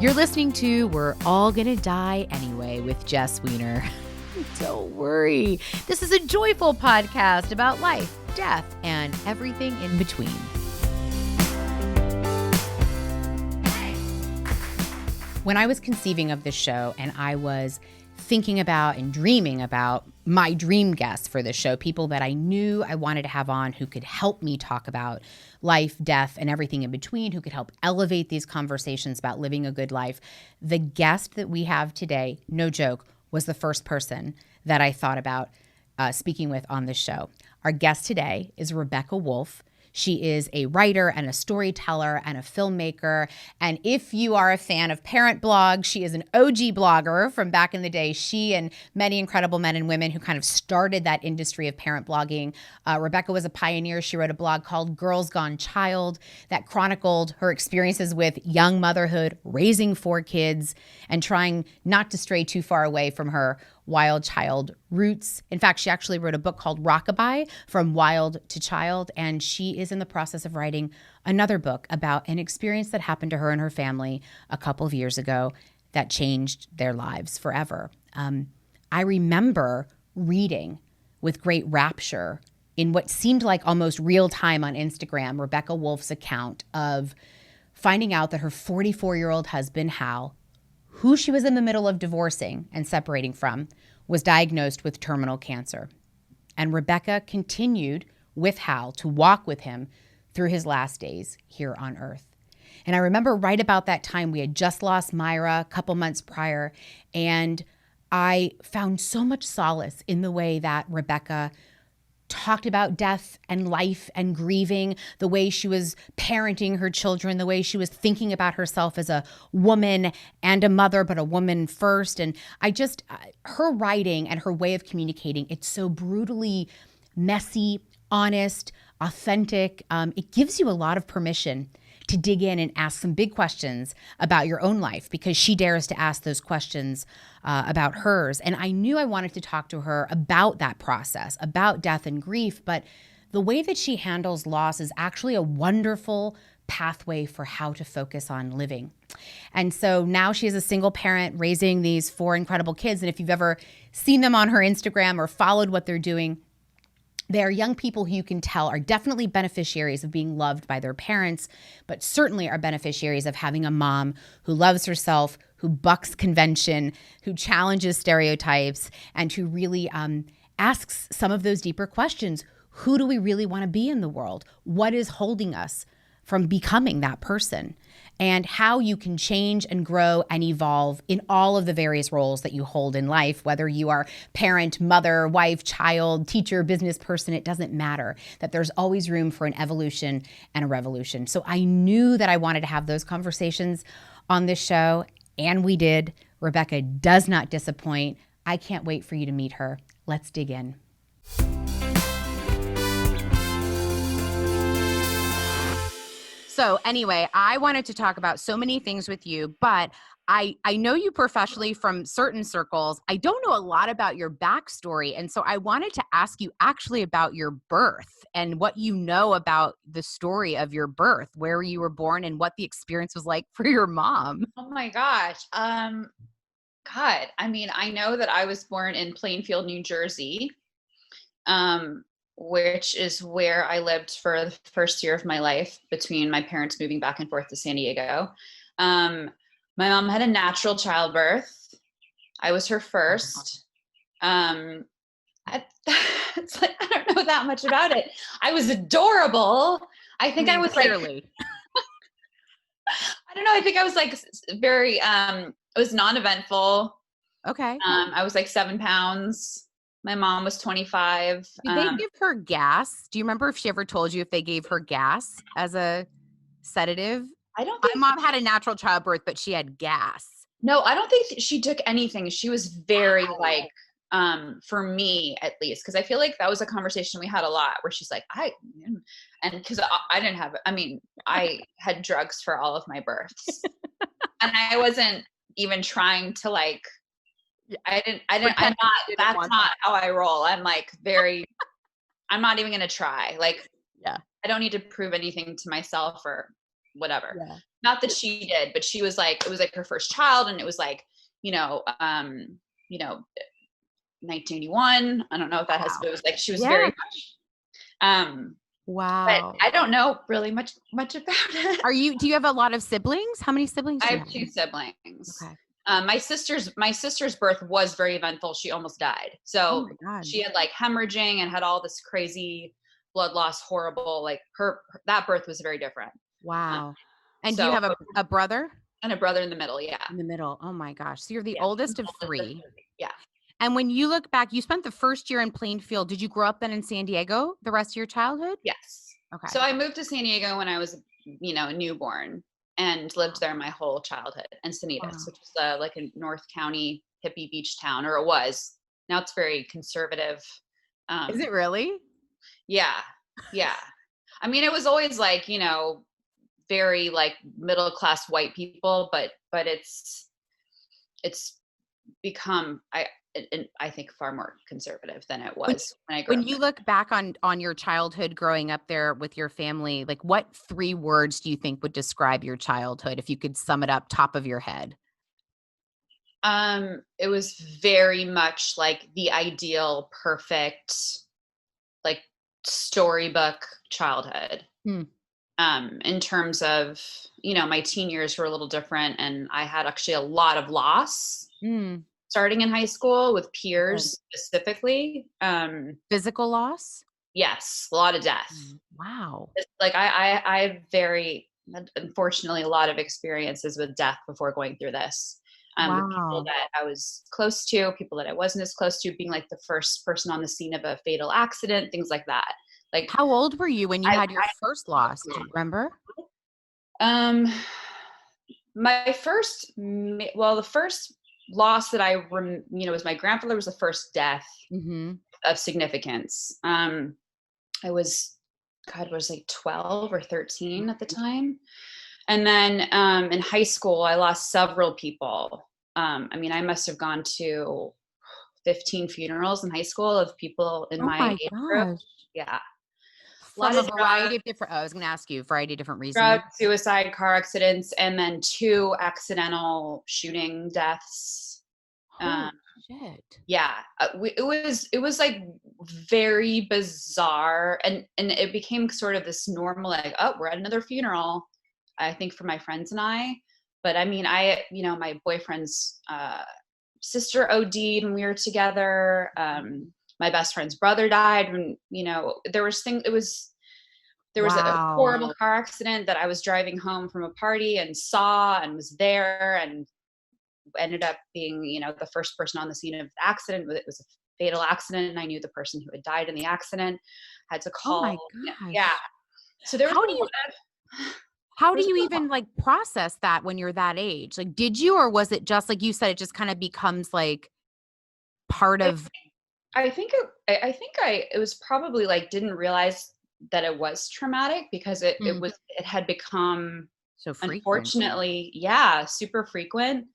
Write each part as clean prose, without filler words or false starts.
You're listening to We're All Gonna Die Anyway with Jess Wiener. Don't worry. This is a joyful podcast about life, death, and everything in between. When I was conceiving of this show and I was thinking about and dreaming about my dream guests for this show, people that I knew I wanted to have on who could help me talk about life, death, and everything in between, who could help elevate these conversations about living a good life. The guest that we have today, no joke, was the first person that I thought about speaking with on this show. Our guest today is Rebecca Woolf. She is a writer and a storyteller and a filmmaker. And if you are a fan of parent blogs, she is an OG blogger from back in the day. She and many incredible men and women who kind of started that industry of parent blogging. Rebecca was a pioneer. She wrote a blog called Girls Gone Child that chronicled her experiences with young motherhood, raising 4 kids, and trying not to stray too far away from her wild child roots. In fact, she actually wrote a book called Rockabye, From Wild to Child, and she is in the process of writing another book about an experience that happened to her and her family a couple of years ago that changed their lives forever. I remember reading with great rapture in what seemed like almost real time on Instagram, Rebecca Woolf's account of finding out that her 44-year-old husband, Hal, who she was in the middle of divorcing and separating from, was diagnosed with terminal cancer. And Rebecca continued with Hal to walk with him through his last days here on earth. And I remember right about that time, we had just lost Myra a couple months prior, and I found so much solace in the way that Rebecca talked about death and life and grieving, the way she was parenting her children, the way she was thinking about herself as a woman and a mother, but a woman first. And her writing and her way of communicating, it's so brutally messy, honest, authentic. It gives you a lot of permission to dig in and ask some big questions about your own life, because she dares to ask those questions about hers. And I knew I wanted to talk to her about that process, about death and grief, but the way that she handles loss is actually a wonderful pathway for how to focus on living. And so now she is a single parent raising these 4 incredible kids. And if you've ever seen them on her Instagram or followed what they're doing, they are young people who you can tell are definitely beneficiaries of being loved by their parents, but certainly are beneficiaries of having a mom who loves herself, who bucks convention, who challenges stereotypes, and who really asks some of those deeper questions. Who do we really want to be in the world? What is holding us from becoming that person? And how you can change and grow and evolve in all of the various roles that you hold in life, whether you are parent, mother, wife, child, teacher, business person, it doesn't matter, that there's always room for an evolution and a revolution. So I knew that I wanted to have those conversations on this show, and we did. Rebecca does not disappoint. I can't wait for you to meet her. Let's dig in. So anyway, I wanted to talk about so many things with you, but I know you professionally from certain circles. I don't know a lot about your backstory. And so I wanted to ask you actually about your birth and what you know about the story of your birth, where you were born and what the experience was like for your mom. Oh my gosh. God, I mean, I know that I was born in Plainfield, New Jersey, which is where I lived for the first year of my life between my parents moving back and forth to San Diego. My mom had a natural childbirth. I was her first. It's like, I don't know that much about it. I was adorable. I think I was clearly. I don't know. I think I was like very, it was non-eventful. Okay. I was like 7 pounds. My mom was 25. Did they give her gas? Do you remember if she ever told you if they gave her gas as a sedative? I don't think my mom had a natural childbirth, but she had gas. No, I don't think she took anything. She was very like, for me at least, because I feel like that was a conversation we had a lot where she's like, and because I didn't have, I mean, I had drugs for all of my births and I wasn't even trying to like, that's not how I roll. I'm like I'm not even going to try. Like, yeah, I don't need to prove anything to myself or whatever. Yeah. Not that she did, but she was like, it was like her first child. And it was like, you know, 1981. I don't know if that has, but it was like, she was very much, but Wow. I don't know really much about it. Do you have a lot of siblings? How many siblings I do you have have? 2 siblings. Okay. My sister's birth was very eventful. She almost died. Oh So my God. she had like hemorrhaging and had all this crazy blood loss, horrible, like that birth was very different. Wow. And do you So have a brother? and a brother in the middle. Yeah. In the middle. Oh my gosh. So you're the Yeah. oldest of 3. Yeah. And when you look back, you spent the first year in Plainfield. Did you grow up then in San Diego the rest of your childhood? Yes. Okay. So I moved to San Diego when I was, a newborn and lived there my whole childhood. Encinitas, which is like a North County hippie beach town, or it was. Now it's very conservative. Is it really? Yeah. Yeah. I mean, it was always like, very like middle class white people, but it's become I think far more conservative than it was when I grew up. When you look back on your childhood growing up there with your family, like what 3 words do you think would describe your childhood if you could sum it up top of your head? It was very much like the ideal, perfect, like storybook childhood. In terms of, my teen years were a little different, and I had actually a lot of loss starting in high school with peers specifically. Physical loss? Yes, a lot of death. Wow. It's like I very, unfortunately, a lot of experiences with death before going through this. With people that I was close to, people that I wasn't as close to, being like the first person on the scene of a fatal accident, things like that. Like, how old were you when you had your first loss? Do you remember? The first loss that I was my grandfather. Was the first death of significance. I was like 12 or 13 at the time. And then in high school, I lost several people. I must have gone to 15 funerals in high school of people in my age group. Yeah. From a variety of different, I was going to ask you, a variety of different reasons. Drug, suicide, car accidents, and then 2 accidental shooting deaths. Holy shit. Yeah. It was like very bizarre. And it became sort of this normal, like, oh, we're at another funeral, I think, for my friends and I. But my boyfriend's sister OD'd when we were together. My best friend's brother died when, there was a horrible car accident that I was driving home from a party and saw and was there, and ended up being, the first person on the scene of the accident. It was a fatal accident, and I knew the person who had died in the accident. Had to call. Oh my gosh. Yeah. So there was how do you even like process that when you're that age? Like, did you, or was it just like you said, it just kind of becomes like part of? I think it was probably like, didn't realize that it was traumatic because it had become so frequent. Unfortunately, super frequent.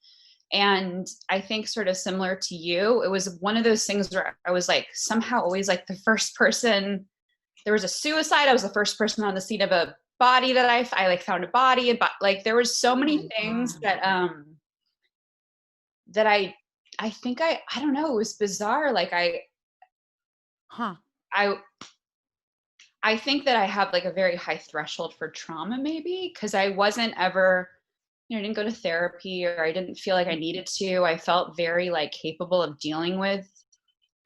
And I think sort of similar to you, it was one of those things where I was like somehow always like the first person. There was a suicide. I was the first person on the scene of a body that I like found a body, and like there was so many things that I think I don't know, it was bizarre. Like I think that I have like a very high threshold for trauma, maybe because I wasn't ever, I didn't go to therapy, or I didn't feel like I needed to. I felt very like capable of dealing with,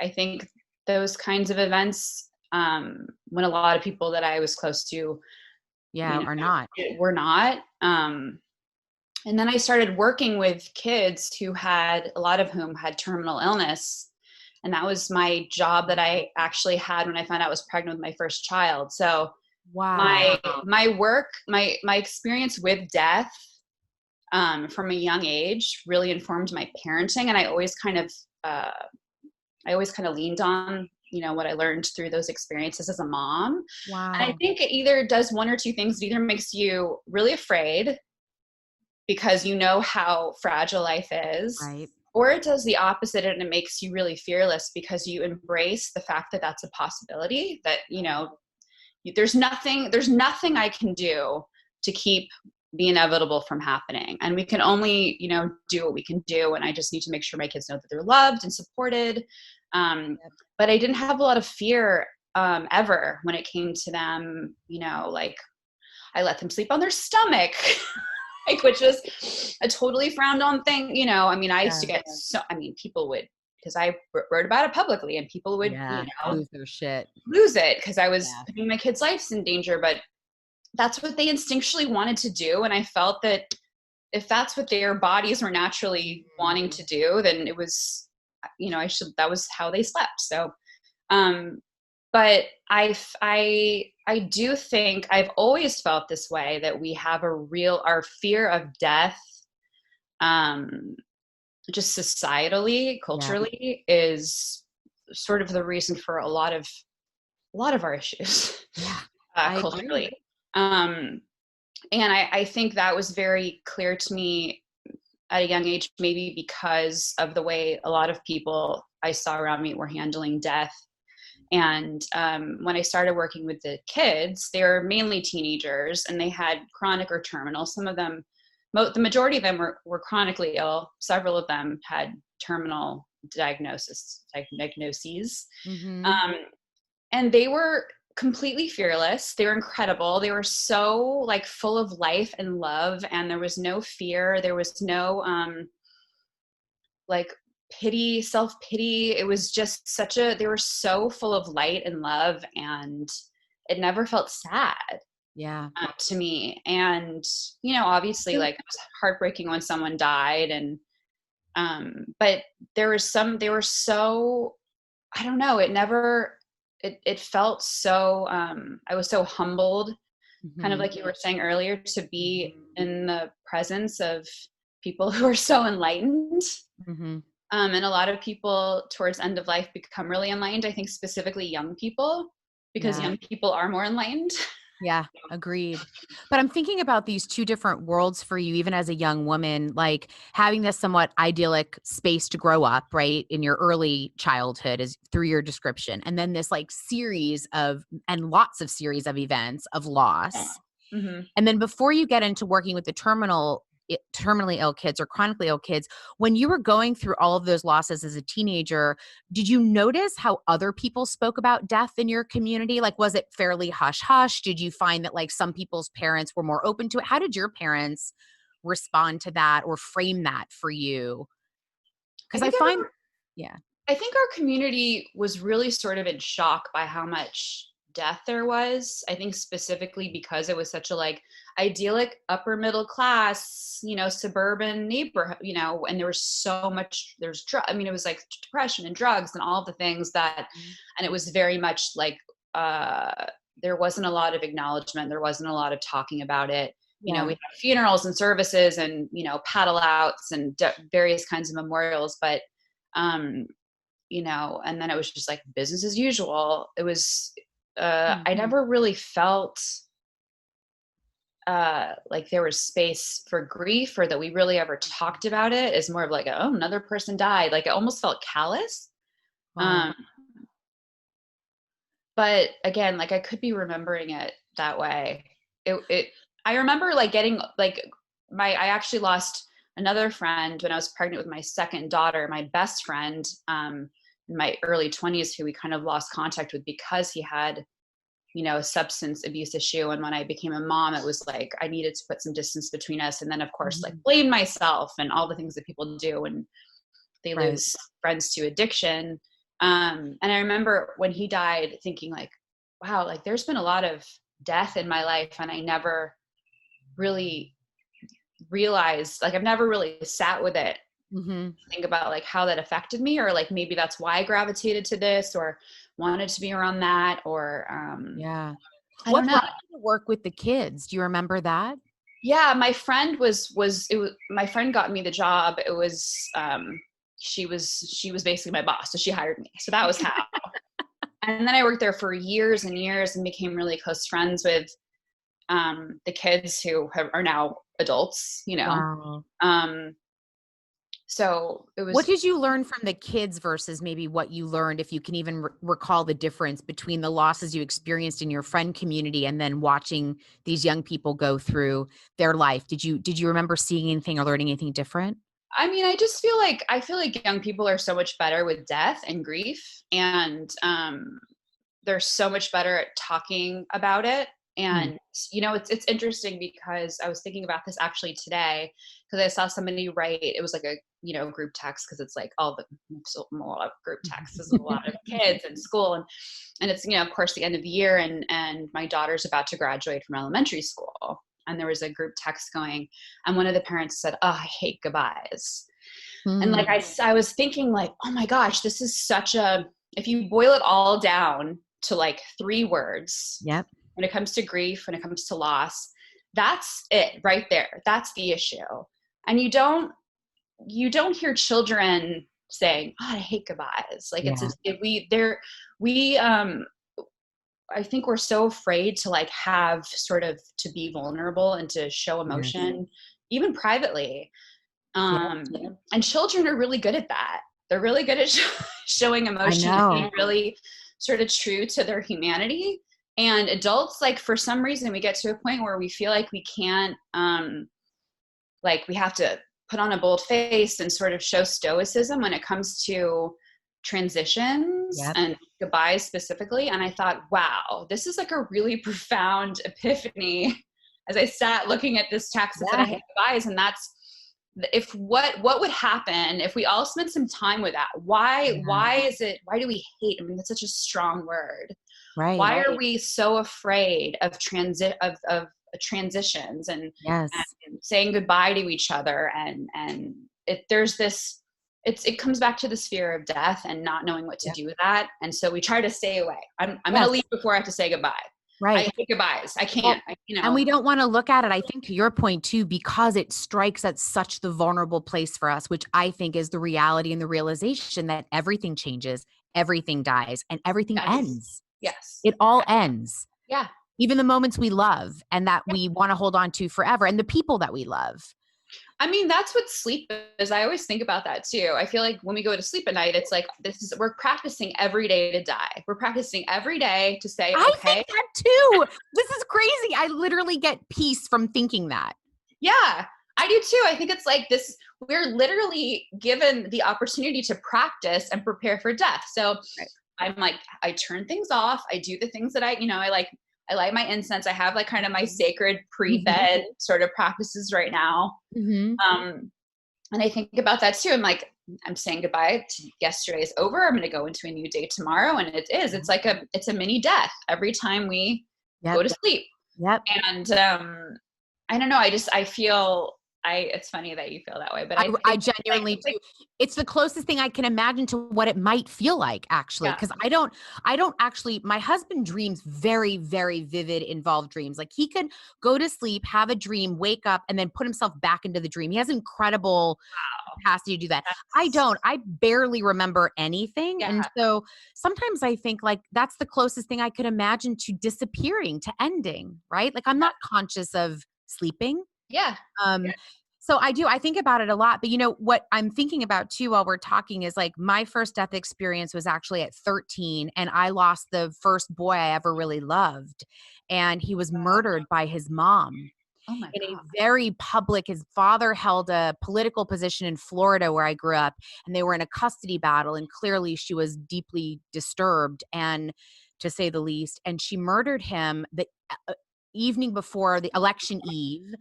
I think, those kinds of events when a lot of people that I was close to are not. Were not. And then I started working with kids who had, a lot of whom had terminal illness. And that was my job that I actually had when I found out I was pregnant with my first child. So my work, my experience with death from a young age really informed my parenting. And I always kind of leaned on, what I learned through those experiences as a mom. Wow. And I think it either does one or two things. It either makes you really afraid because you know how fragile life is, right? Or it does the opposite, and it makes you really fearless because you embrace the fact that that's a possibility, that, there's nothing I can do to keep the inevitable from happening. And we can only, do what we can do. And I just need to make sure my kids know that they're loved and supported. But I didn't have a lot of fear ever when it came to them, like I let them sleep on their stomach, like, which was a totally frowned on thing. I used to get people would, because I wrote about it publicly, and people would, lose their shit, lose it because I was putting my kids' lives in danger. But that's what they instinctually wanted to do. And I felt that if that's what their bodies were naturally wanting to do, then it was, that was how they slept. So, but I do think I've always felt this way, that we have our fear of death, just societally, culturally, is sort of the reason for a lot of our issues, culturally. And I think that was very clear to me at a young age, maybe because of the way a lot of people I saw around me were handling death. And when I started working with the kids, they were mainly teenagers, and they had chronic or terminal. Some of them, the majority of them were chronically ill. Several of them had terminal diagnoses. Mm-hmm. And they were completely fearless. They were incredible. They were so full of life and love, and there was no fear. There was no pity, self-pity. It was just they were so full of light and love, and it never felt sad to me. And obviously, it was heartbreaking when someone died, and but they were so, I don't know, it felt so I was so humbled, kind of like you were saying earlier, to be in the presence of people who are so enlightened. And a lot of people towards end of life become really enlightened. I think specifically young people, because young people are more enlightened. Yeah, agreed. But I'm thinking about these two different worlds for you, even as a young woman, like having this somewhat idyllic space to grow up, right, in your early childhood, is through your description. And then this series of events of loss. Mm-hmm. And then before you get into working with the terminally ill kids or chronically ill kids, when you were going through all of those losses as a teenager, did you notice how other people spoke about death in your community? Was it fairly hush hush? Did you find that some people's parents were more open to it? How did your parents respond to that or frame that for you? Because I think our community was really sort of in shock by how much death there was. I think specifically because it was such a idyllic upper middle class, suburban neighborhood, and there was so much, it was depression and drugs and all the things that, and it was very much there wasn't a lot of acknowledgement. There wasn't a lot of talking about it. We had funerals and services and, paddle outs and various kinds of memorials, but, and then it was just business as usual. It was, I never really felt there was space for grief, or that we really ever talked about it. As more of oh, another person died. It almost felt callous. Wow. But again, I could be remembering it that way. I remember getting I actually lost another friend when I was pregnant with my second daughter, my best friend, in my early 20s, who we kind of lost contact with because he had, a substance abuse issue. And when I became a mom, it was I needed to put some distance between us. And then of course, blame myself and all the things that people do when they lose friends to addiction. And I remember when he died thinking wow, there's been a lot of death in my life, and I never really realized, I've never really sat with it, think about how that affected me, or maybe that's why I gravitated to this or wanted to be around that, or I don't know. What brought you to work with the kids? Do you remember that? Yeah, my friend my friend got me the job. It was she was basically my boss, so she hired me. So that was how. And then I worked there for years and years and became really close friends with the kids who are now adults, Wow. So it What was, did you learn from the kids versus maybe what you learned, if you can even recall the difference between the losses you experienced in your friend community and then watching these young people go through their life? Did you remember seeing anything or learning anything different? I mean, I feel like young people are so much better with death and grief, and they're so much better at talking about it. Mm. And it's interesting because I was thinking about this actually today, because I saw somebody write, it was like a group text, because it's like all the, so a lot of group texts, there's a lot of kids in school, and it's of course the end of the year, and my daughter's about to graduate from elementary school, and there was a group text going, and one of the parents said, "Oh, I hate goodbyes." And like Mm. I was thinking, like, oh my gosh, this is such a, if you boil it all down to like 3 words, Yep. when it comes to grief, when it comes to loss, that's it right there. That's the issue. And you don't hear children saying, "Oh, I hate goodbyes." Like it's Yeah. we I think we're so afraid to like have sort of to be vulnerable and to show Yes. emotion, even privately. Yeah. And children are really good at that. They're really good at showing I emotion and know. being really sort of true to their humanity. And adults, like for some reason, we get to a point where we feel like we can't, like we have to put on a bold face and sort of show stoicism when it comes to transitions Yep. and goodbyes specifically. And I thought, wow, this is like a really profound epiphany as I sat looking at this text that said, "I Yeah. hate goodbyes." And that's, if what would happen if we all spent some time with that? Yeah. Why do we hate? I mean, that's such a strong word. Right. Why are we so afraid of transitions Yes. and saying goodbye to each other? And there's this, it comes back to this fear of death and not knowing what to Yep. do with that. And so we try to stay away. I'm going to Yes. leave before I have to say goodbye. I Right. hate goodbyes. I Well, can't. and we don't want to look at it, I think, to your point too, because it strikes at such the vulnerable place for us, which I think is the reality and the realization that everything changes, everything dies, and everything Yes. ends. Yes. It all ends. Yeah. Even the moments we love and that we want to hold on to forever, and the people that we love. I mean, that's what sleep is. I always think about that too. I feel like when we go to sleep at night, it's like we're practicing every day to die. We're practicing every day to say, I okay, think that too. This is crazy. I literally get peace from thinking that. yeah, I do too. I think it's like this, we're literally given the opportunity to practice and prepare for death. So Right. I'm like, I turn things off. I do the things that I light my incense. I have like kind of my sacred pre-bed sort of practices right now. Mm-hmm. Um, and I think about that too. I'm like, I'm saying goodbye to yesterday is over. I'm going to go into a new day tomorrow. And it's like it's a mini death every time we Yep. go to sleep. Yep. And I don't know. I feel, it's funny that you feel that way, but I I think genuinely like, do. It's the closest thing I can imagine to what it might feel like, actually, yeah, because I don't actually, my husband dreams very, very vivid, involved dreams. Like he could go to sleep, have a dream, wake up, and then put himself back into the dream. He has incredible capacity to do that. I that's, don't. I barely remember anything. yeah, And so sometimes I think like that's the closest thing I could imagine to disappearing, to ending, right? Like I'm not conscious of sleeping. yeah, Um, so I think about it a lot, but you know what I'm thinking about too while we're talking is like my first death experience was actually at 13 and I lost the first boy I ever really loved. And he was murdered by his mom oh my in a God. very public, his father held a political position in Florida where I grew up, and they were in a custody battle. And clearly she was deeply disturbed, and to say the least, and she murdered him the evening before the election eve.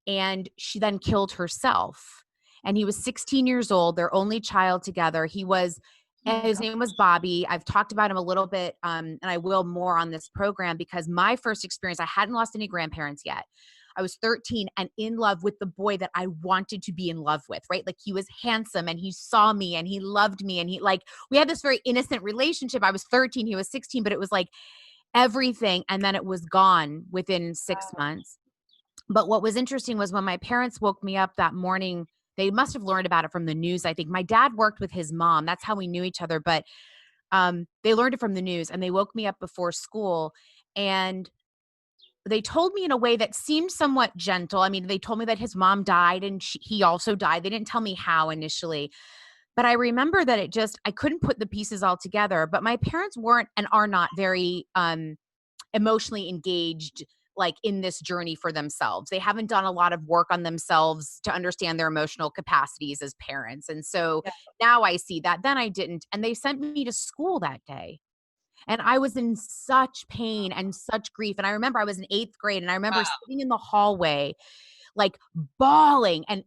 And she then killed herself. And he was 16 years old, their only child together. Oh my His God. name was Bobby. I've talked about him a little bit, and I will more on this program because my first experience, I hadn't lost any grandparents yet. I was 13 and in love with the boy that I wanted to be in love with, right? Like he was handsome and he saw me and he loved me. And we had this very innocent relationship. I was 13, he was 16, but it was like everything. And then it was gone within 6 months. But what was interesting was when my parents woke me up that morning, they must have learned about it from the news. I think my dad worked with his mom. That's how we knew each other. But they learned it from the news and they woke me up before school. And they told me in a way that seemed somewhat gentle. I mean, they told me that his mom died and he also died. They didn't tell me how initially, but I remember that I couldn't put the pieces all together. But my parents weren't and are not very emotionally engaged, like in this journey for themselves. They haven't done a lot of work on themselves to understand their emotional capacities as parents. And so now I see that. Then I didn't. And they sent me to school that day. And I was in such pain and such grief. And I remember I was in 8th grade and I remember sitting in the hallway, like bawling and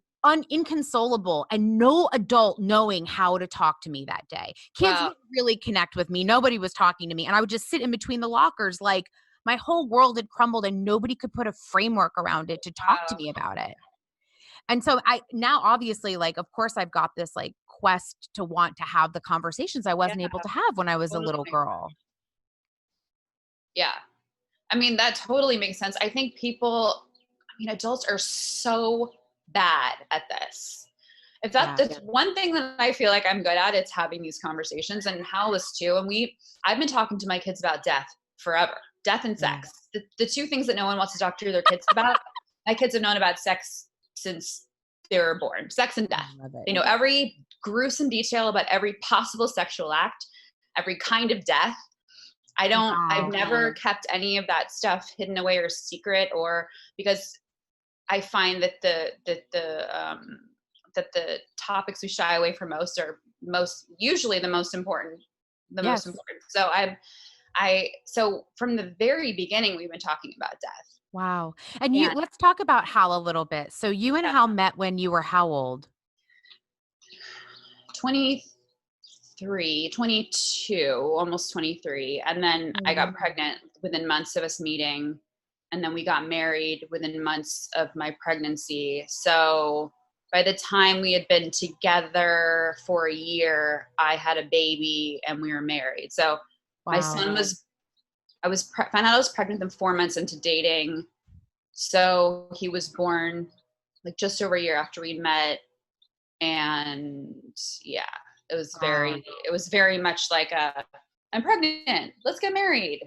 inconsolable, and no adult knowing how to talk to me that day. Kids wouldn't really connect with me. Nobody was talking to me. And I would just sit in between the lockers, like my whole world had crumbled and nobody could put a framework around it to talk to me about it. And so I now obviously, like, of course I've got this like quest to want to have the conversations I wasn't able to have when I was a little girl. Yeah. I mean, that totally makes sense. I think adults are so bad at this. If that's one thing that I feel like I'm good at, it's having these conversations, and Hal is too. And I've been talking to my kids about death forever. Death and sex. The two things that no one wants to talk to their kids about. My kids have known about sex since they were born. Sex and death. They know every gruesome detail about every possible sexual act, every kind of death. I've never kept any of that stuff hidden away or secret, or because I find that the topics we shy away from most are usually the most important. So so from the very beginning, we've been talking about death. Wow. And let's talk about Hal a little bit. So you and Hal met when you were how old? 22, almost 23. And then I got pregnant within months of us meeting. And then we got married within months of my pregnancy. So by the time we had been together for a year, I had a baby and we were married. So my son found out I was pregnant in 4 months into dating. So he was born like just over a year after we met. And it was very much like I'm pregnant, let's get married.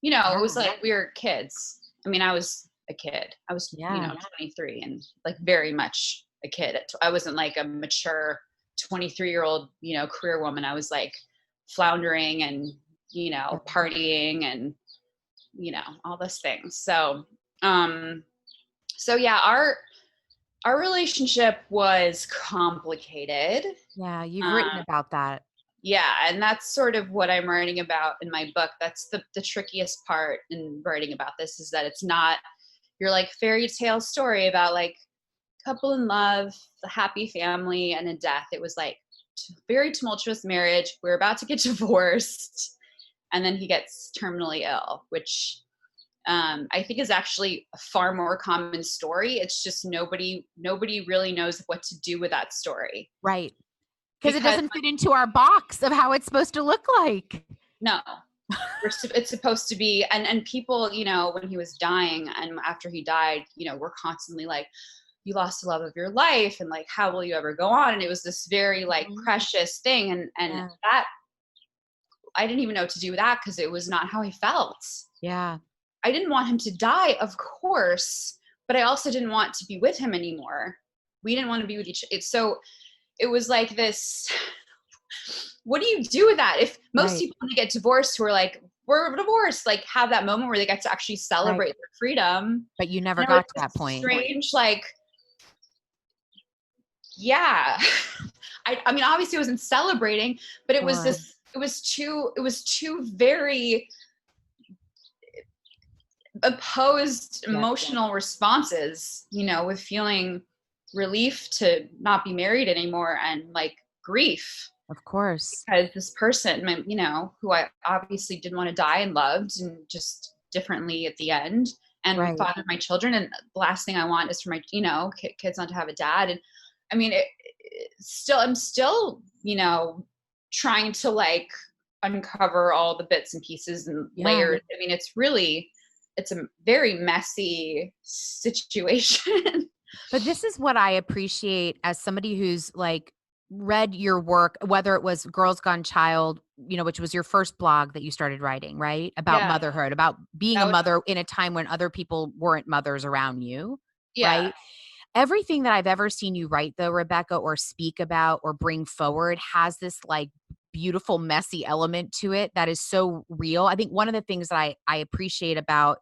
It was like we were kids. I mean, I was a kid. I was, 23 and like very much a kid. I wasn't like a mature 23-year-old, career woman. I was like floundering and, partying and, all those things. So, our relationship was complicated. Yeah, you've written about that. Yeah, and that's sort of what I'm writing about in my book. That's the trickiest part in writing about this, is that it's not your like fairy tale story about like couple in love, the happy family, and a death. It was like very tumultuous marriage. We're about to get divorced, and then he gets terminally ill, which I think is actually a far more common story. It's just nobody really knows what to do with that story. Right. Because it doesn't fit into our box of how it's supposed to look like. No. It's supposed to be, and people, when he was dying and after he died, we're constantly like, you lost the love of your life, and like, how will you ever go on? And it was this very like precious thing. And that, I didn't even know what to do with that, because it was not how he felt. Yeah. I didn't want him to die, of course, but I also didn't want to be with him anymore. We didn't want to be with each other. So it was like this, what do you do with that? If most people, when they get divorced, who are like, we're divorced, like have that moment where they get to actually celebrate their freedom. But you never got to that point. Strange, like, yeah. I mean, obviously I wasn't celebrating, but it was this, it was two very opposed emotional responses, with feeling relief to not be married anymore and like grief. Of course. Because this person, who I obviously didn't want to die and loved, and just differently at the end, and thought of my children. And the last thing I want is for my, kids not to have a dad. And I mean, I'm still, trying to like uncover all the bits and pieces and layers. I mean, it's a very messy situation. But this is what I appreciate as somebody who's like read your work, whether it was Girls Gone Child, which was your first blog that you started writing, right? About Yeah, motherhood, about being that a was, mother in a time when other people weren't mothers around you, yeah, right? Everything that I've ever seen you write, though, Rebecca, or speak about or bring forward has this like beautiful, messy element to it that is so real. I think one of the things that I appreciate about,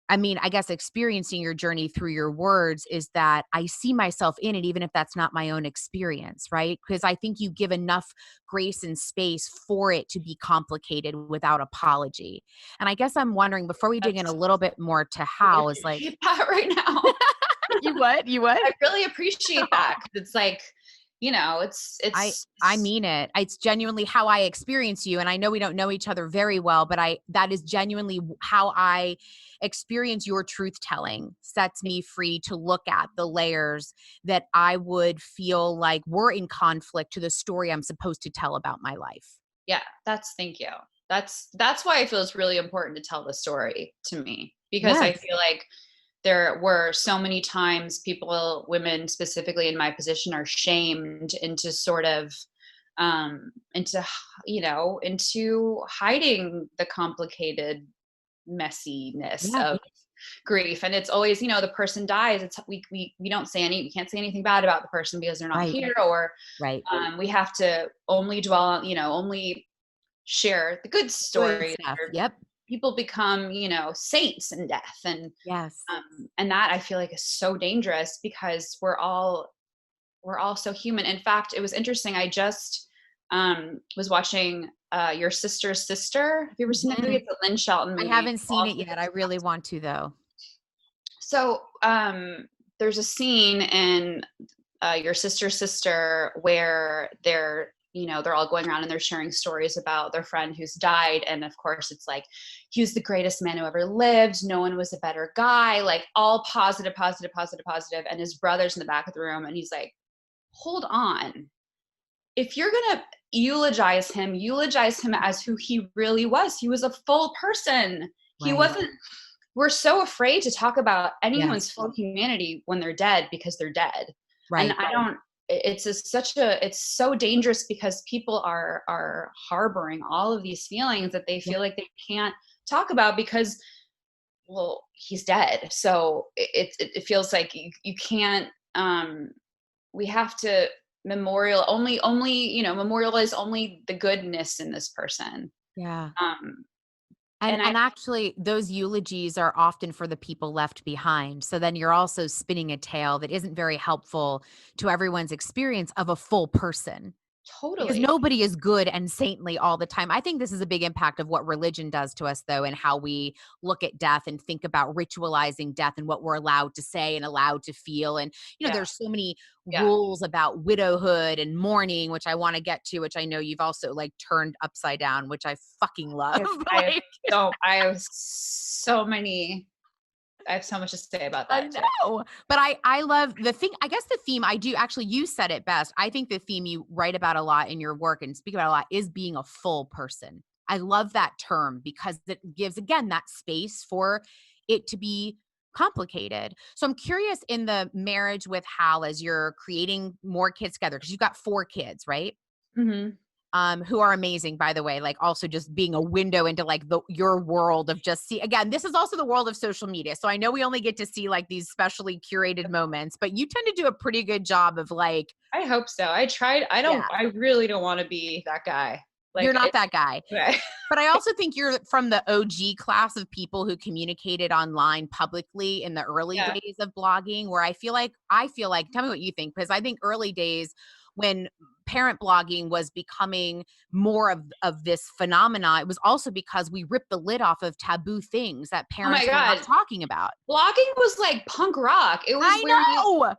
I guess experiencing your journey through your words is that I see myself in it, even if that's not my own experience, right? Because I think you give enough grace and space for it to be complicated without apology. And I guess I'm wondering, before we dig in a that's little bit more to I really how, is like, appreciate that right now. you what? You what? I really appreciate that, 'cause it's like, I mean it. It's genuinely how I experience you. And I know we don't know each other very well, but that is genuinely how I experience your truth telling. Sets me free to look at the layers that I would feel like were in conflict to the story I'm supposed to tell about my life. yeah, thank you. That's why I feel it's really important to tell the story to me, because I Yes. feel like there were so many times women specifically in my position, are shamed into sort of into into hiding the complicated messiness Yeah. of grief. And it's always, the person dies, it's we don't say we can't say anything bad about the person because they're not Right. here, or Right. we have to only dwell on, only share the good Good stories, stuff. or Yep. people become, saints in death. Yes. And that I feel like is so dangerous, because we're all so human. In fact, it was interesting. I just was watching Your Sister's Sister. Have you ever seen that movie? Mhm. It's a Lynn Shelton I movie. haven't seen it yet. I really want to, though. So there's a scene in Your Sister's Sister where they're all going around and they're sharing stories about their friend who's died. And of course, it's like, he was the greatest man who ever lived. No one was a better guy, like all positive, positive, positive, positive. And his brother's in the back of the room and he's like, hold on. If you're going to eulogize him as who he really was. He was a full person. He Right. wasn't. We're so afraid to talk about anyone's Yes. full humanity when they're dead, because they're dead. And Right. I don't, it's so dangerous, because people are harboring all of these feelings that they Yep. feel like they can't talk about, because, well, he's dead. So it feels like you can't, we have to memorialize only the goodness in this person. Yeah. Um, And and I, and actually those eulogies are often for the people left behind. So then you're also spinning a tale that isn't very helpful to everyone's experience of a full person. Because totally, nobody is good and saintly all the time. I think this is a big impact of what religion does to us, though, and how we look at death and think about ritualizing death and what we're allowed to say and allowed to feel. And, yeah, there's so many yeah. rules about widowhood and mourning, which I want to get to, which I know you've also like turned upside down, which I fucking love. I have Like, I have so many. I have so much to say about I that too. know. But I love the thing. I guess the theme I do actually, you said it best. I think the theme you write about a lot in your work and speak about a lot is being a full person. I love that term because it gives, again, that space for it to be complicated. So I'm curious, in the marriage with Hal, as you're creating more kids together, because you've got 4 kids, right? Hmm. Who are amazing, by the way, like also just being a window into like your world of just again, this is also the world of social media. So I know we only get to see like these specially curated moments, but you tend to do a pretty good job of like, I hope so. I tried. yeah, I really don't want to be that guy. you're Like, not that guy. okay. But I also think you're from the OG class of people who communicated online publicly in the early Yeah. days of blogging, where I feel like, tell me what you think, because I think early days when parent blogging was becoming more of this phenomena, it was also because we ripped the lid off of taboo things that Oh my parents were not God. talking about. Blogging was like punk rock. I know.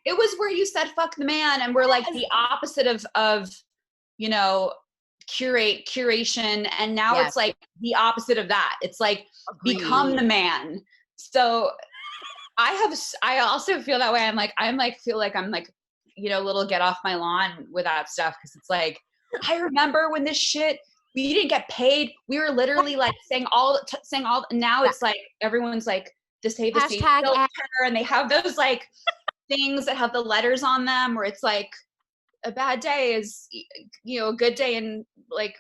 It was where you said fuck the man, and we're like Yes. the opposite of you know curation, and now Yes. it's like the opposite of that. It's like Agreed. become the man. So I also feel that way. I'm like feel like I'm like, little get off my lawn with that stuff, because it's like, I remember when this shit, we didn't get paid. We were literally like saying all. Now Yeah. it's like everyone's like the Save the State Hashtag filter, and they have those like things that have the letters on them, where it's like, a bad day is, you know, a good day in like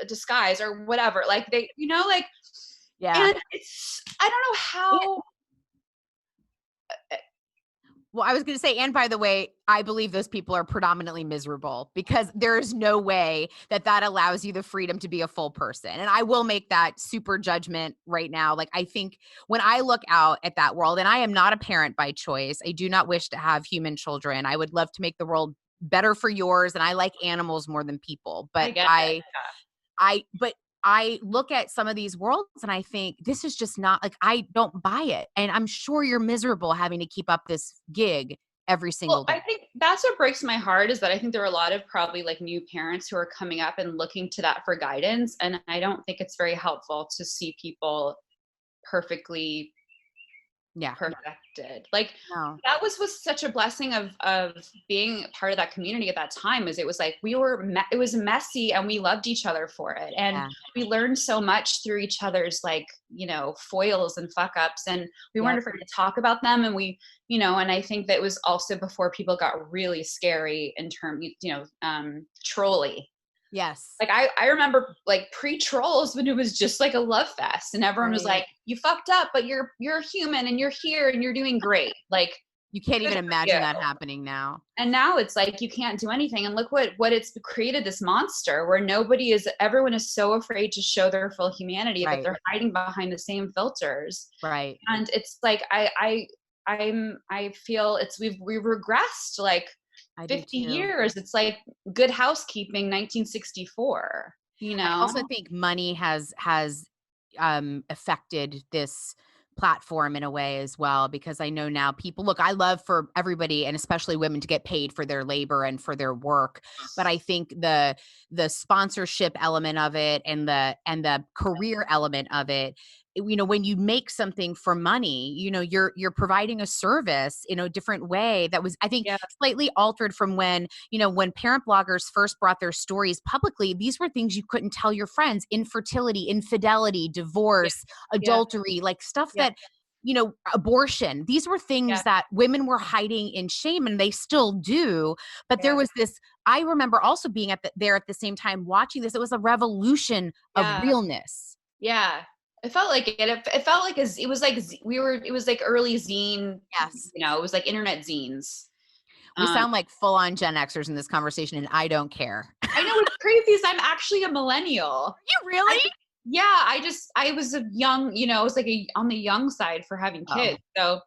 a disguise or whatever. Like they, you know, like, Yeah. and it's, I don't know how. Well, I was going to say, and by the way, I believe those people are predominantly miserable because there is no way that that allows you the freedom to be a full person. And I will make that super judgment right now. Like, I think when I look out at that world, and I am not a parent by choice, I do not wish to have human children. I would love to make the world better for yours. And I like animals more than people, I but get it. but I look at some of these worlds and I think this is just not like, I don't buy it. And I'm sure you're miserable having to keep up this gig every single Well, day. I think that's what breaks my heart is that I think there are a lot of probably like new parents who are coming up and looking to that for guidance. And I don't think it's very helpful to see people perfectly Yeah. perfected. Like No. that was such a blessing of being part of that community at that time. Is it was like we were it was messy and we loved each other for it, and Yeah. we learned so much through each other's like, you know, foils and fuck ups, and we weren't Yep. afraid to talk about them. And we, you know, and I think that was also before people got really scary in terms, you know, trolly. Yes. Like I remember like pre-trolls when it was just like a love fest and everyone was Right. like, you fucked up, but you're human and you're here and you're doing great. Like You can't good even for you. imagine that happening now. And now it's like you can't do anything. And look what it's created, this monster where everyone is so afraid to show their full humanity that Right. they're hiding behind the same filters. Right. And it's like I feel we've regressed like I do 50 too. years. It's like Good Housekeeping 1964, you I know? also think money has affected this platform in a way as well, because I know now people look, I love for everybody and especially women to get paid for their labor and for their work, but I think the sponsorship element of it and the career element of it, you know, when you make something for money, you know, you're providing a service in a different way that was, I think, Yeah. slightly altered from when, you know, when parent bloggers first brought their stories publicly. These were things you couldn't tell your friends: infertility, infidelity, divorce, Yeah. adultery, like stuff Yeah. that, you know, abortion. These were things Yeah. that women were hiding in shame, and they still do. But there Yeah. was this, I remember also being there at the same time watching this. It was a revolution of Yeah. realness. Yeah. It felt like it felt like it was like it was like early zine, Yes. you know, it was like internet zines. We Um, sound like full on Gen Xers in this conversation, and I don't care. I know what's crazy is I'm actually a millennial. You really? Yeah, I was a young, you know, I was like on the young side for having Oh. kids. So,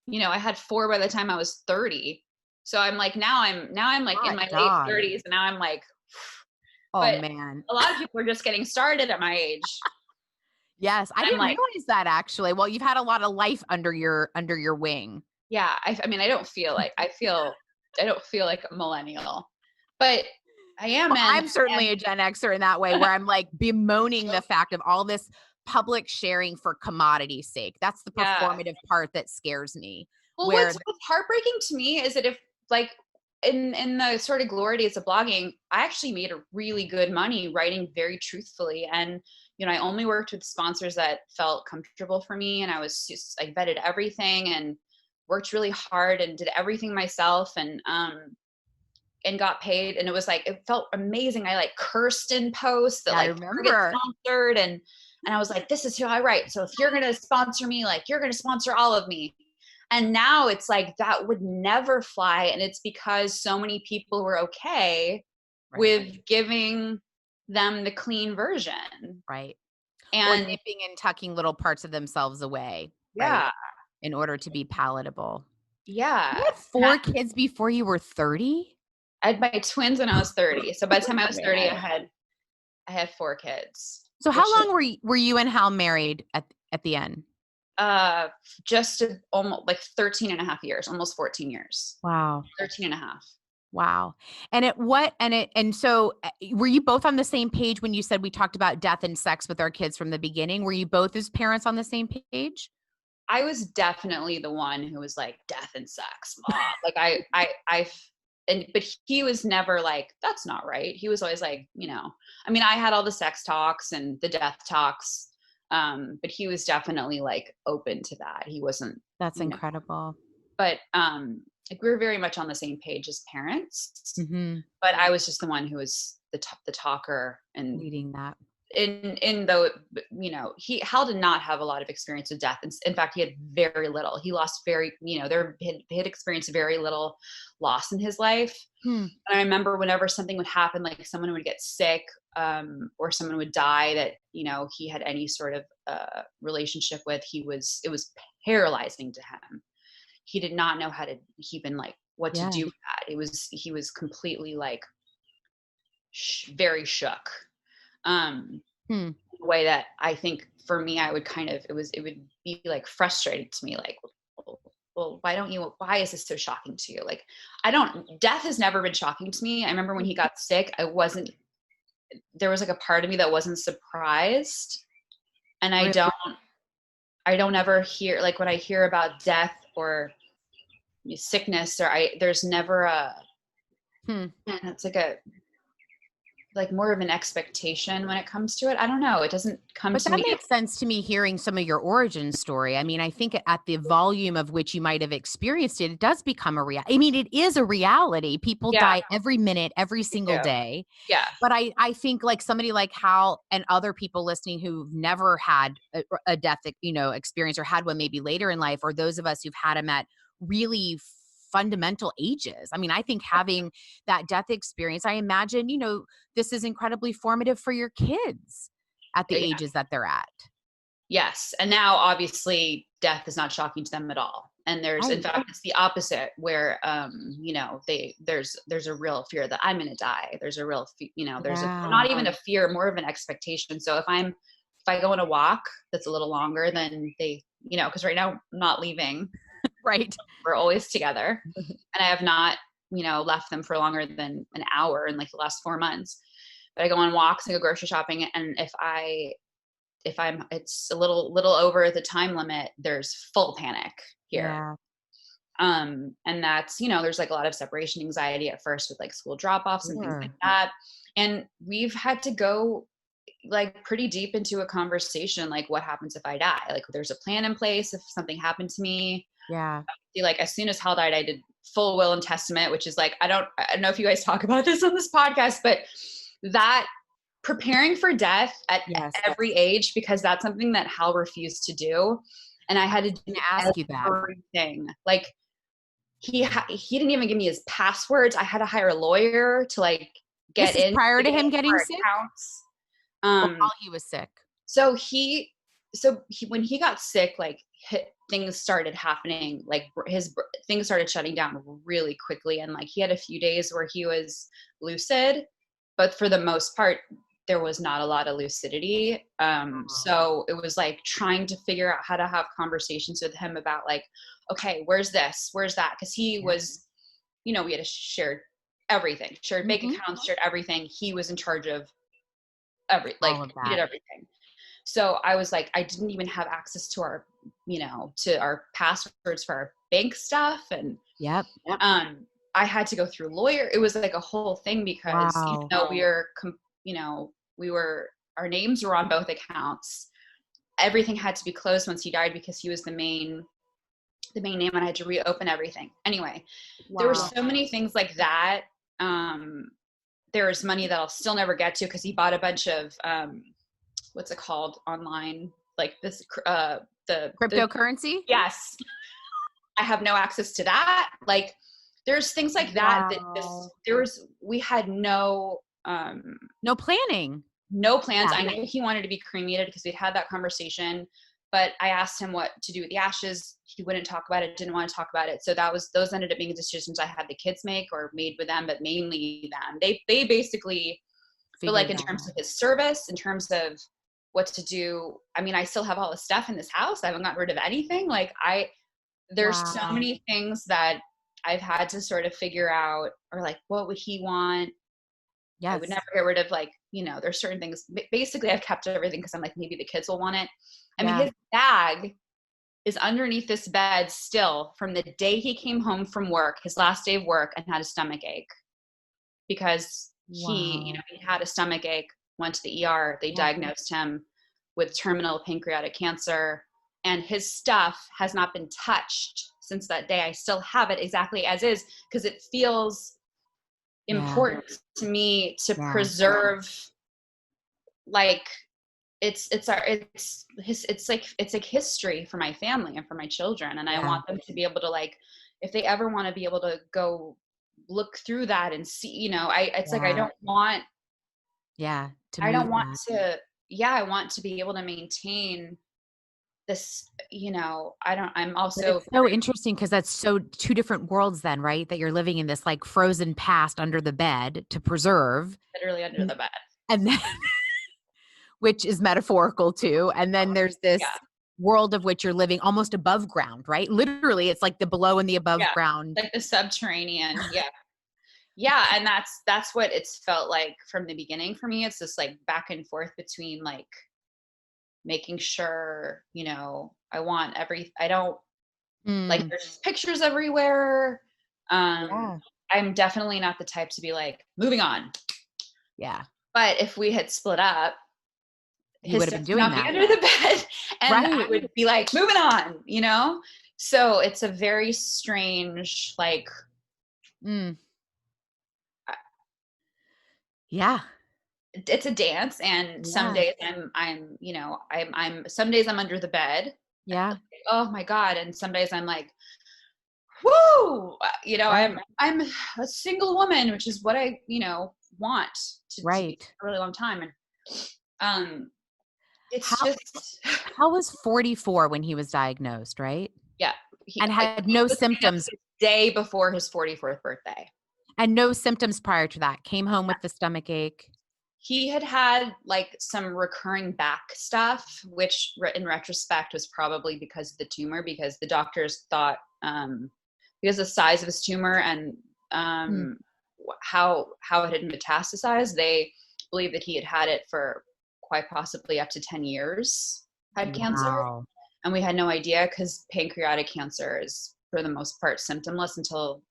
you know, I had 4 by the time I was 30. So I'm like now I'm like in Hot my late dog. 30s and now I'm like, Oh but man. a lot of people are just getting started at my age. Yes, I I'm didn't like, realize that actually. Well, you've had a lot of life under your wing. yeah, I mean, I don't feel like a millennial, but I am Well, in. I'm certainly a Gen Xer in that way, where I'm like bemoaning the fact of all this public sharing for commodity's sake. That's the Yeah. performative part that scares me. Well, Where what's heartbreaking to me is that if like in the sort of glory days of blogging, I actually made a really good money writing very truthfully. And, you know, I only worked with sponsors that felt comfortable for me. And I vetted everything and worked really hard and did everything myself and got paid. And it was like, it felt amazing. I like cursed in posts that I like get remember. sponsored. And I was like, this is who I write. So if you're going to sponsor me, like you're going to sponsor all of me. And now it's like that would never fly. And it's because so many people were okay Right. with giving them the clean version. Right. Or And nipping and tucking little parts of themselves away, right? yeah, In order to be palatable. You yeah. had 4 kids before you were 30? I had my twins when I was 30. So by the time I was 30, Man. I had 4 kids. So how long were you and Hal married at the end? Just almost like 13 and a half years, almost 14 years. Wow. 13 and a half. Wow. And so were you both on the same page when you said we talked about death and sex with our kids from the beginning? Were you both as parents on the same page? I was definitely the one who was like death and sex, mom. Like but he was never like, that's not right. He was always like, you know, I mean, I had all the sex talks and the death talks. But he was definitely like open to that. He wasn't, That's you know, incredible. but, like we were very much on the same page as parents, Mm-hmm. but I was just the one who was the talker and Leading that. in though, Hal did not have a lot of experience with death. In fact, he had very little. He lost he had experienced very little loss in his life. And I remember whenever something would happen, like someone would get sick, or someone would die that, he had any sort of relationship with, it was paralyzing to him. He did not know how to even like what to do with that. He was completely like very shook. In a way that I think for me, I would it would be like frustrating to me. Like, well, why is this so shocking to you? Like, death has never been shocking to me. I remember when he got sick, there was like a part of me that wasn't surprised. And I don't ever hear, like when I hear about death or sickness, there's never it's like more of an expectation when it comes to it. I don't know. It doesn't come But to that me. makes sense to me hearing some of your origin story. I mean, I think at the volume of which you might have experienced it, it does become a reality. I mean, it is a reality. People die every minute, every single day. Yeah. But I think like somebody like Hal and other people listening who've never had a death, experience or had one maybe later in life, or those of us who've had them at really fundamental ages. I mean, I think having that death experience, I imagine, this is incredibly formative for your kids at the ages that they're at. Yes. And now obviously death is not shocking to them at all. And in fact, it's the opposite where, there's a real fear that I'm going to die. There's a real, not even a fear, more of an expectation. So if I go on a walk that's a little longer than cause right now I'm not leaving. Right. We're always together and I have not, left them for longer than an hour in like the last 4 months, but I go on walks and go grocery shopping. And if it's a little over the time limit, there's full panic here. Yeah. And that's, there's like a lot of separation anxiety at first with like school drop-offs and things like that. And we've had to go like pretty deep into a conversation. Like, what happens if I die? Like, there's a plan in place. If something happened to me, like as soon as Hal died, I did full will and testament, which is like, I don't know if you guys talk about this on this podcast, but that preparing for death at every age, because that's something that Hal refused to do. And I had to ask you that. Everything. Like he didn't even give me his passwords. I had to hire a lawyer to like get in prior to him getting sick. While he was sick. So when he got sick, like things started happening, like things started shutting down really quickly. And like he had a few days where he was lucid, but for the most part, there was not a lot of lucidity. So it was like trying to figure out how to have conversations with him about like, okay, where's this? Where's that? Cause he was, we had a shared everything, shared bank accounts, shared everything. He was in charge of he did everything. So I was like, I didn't even have access to our, to our passwords for our bank stuff. And I had to go through lawyer. It was like a whole thing because, our names were on both accounts. Everything had to be closed once he died because he was the main name, and I had to reopen everything. Anyway, there were so many things like that. There's money that I'll still never get to because he bought a bunch of, what's it called online? Like this, the cryptocurrency? Yes. I have no access to that. Like there's things like that we had no planning. No plans. I knew he wanted to be cremated because we'd had that conversation, but I asked him what to do with the ashes. He wouldn't talk about it, didn't want to talk about it. So those ended up being decisions I had the kids make or made with them, but mainly them. They basically, but like in terms of his service, in terms of what to do. I mean, I still have all the stuff in this house. I haven't gotten rid of anything. Like there's so many things that I've had to sort of figure out, or like, what would he want? Yes. I would never get rid of there's certain things. Basically, I've kept everything because I'm like, maybe the kids will want it. I mean, his bag is underneath this bed still from the day he came home from work, his last day of work, and had a stomach ache because he had a stomach ache, went to the ER. They diagnosed him with terminal pancreatic cancer. and his stuff has not been touched since that day. I still have it exactly as is because it feels important to me to preserve, like, it's like history for my family and for my children, and I want them to be able to, like, if they ever want to be able to go look through that and see, you know, like I don't want I want to be able to maintain this, you know. I'm also, it's so interesting because that's so two different worlds then, right? That you're living in this like frozen past under the bed to preserve. literally under the bed. And then, which is metaphorical too. And then there's this world of which you're living almost above ground, right? Literally, it's like the below and the above ground. Like the subterranean. Yeah. And that's what it's felt like from the beginning for me. It's this like back and forth between like making sure, you know, I don't like there's pictures everywhere. I'm definitely not the type to be like moving on. Yeah. But if we had split up, you would have been doing that under the bed, and I would be like moving on, you know? So it's a very strange, like, it's a dance. And some days I'm, you know, I'm some days I'm under the bed. Yeah. Like, oh my God. And some days I'm like, whoo, you know, I'm a single woman, which is what I, you know, want to be for a really long time. And, how was 44 when he was diagnosed, right? Yeah. And had no symptoms the day before his 44th birthday. And no symptoms prior to that. Came home with the stomach ache. He had like some recurring back stuff, which in retrospect was probably because of the tumor, because the doctors thought, because of the size of his tumor and how it had metastasized, they believed that he had it for quite possibly up to 10 years, had cancer. And we had no idea because pancreatic cancer is for the most part symptomless until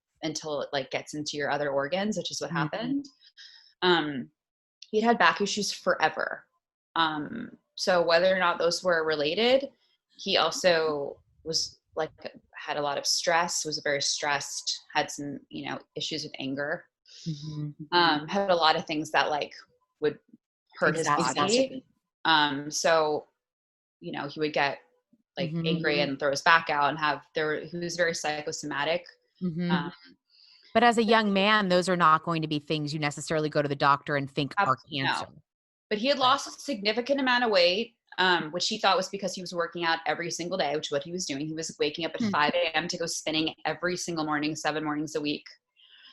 it like gets into your other organs, which is what happened. He'd had back issues forever. So whether or not those were related, he also was like, had a lot of stress, was very stressed, had some, you know, issues with anger, had a lot of things that like would hurt his body. So, you know, he would get like angry and throw his back out and he was very psychosomatic. But as a young man, those are not going to be things you necessarily go to the doctor and think are cancer. No. But he had lost a significant amount of weight, which he thought was because he was working out every single day, which is what he was doing. He was waking up at 5 a.m. to go spinning every single morning, 7 mornings a week.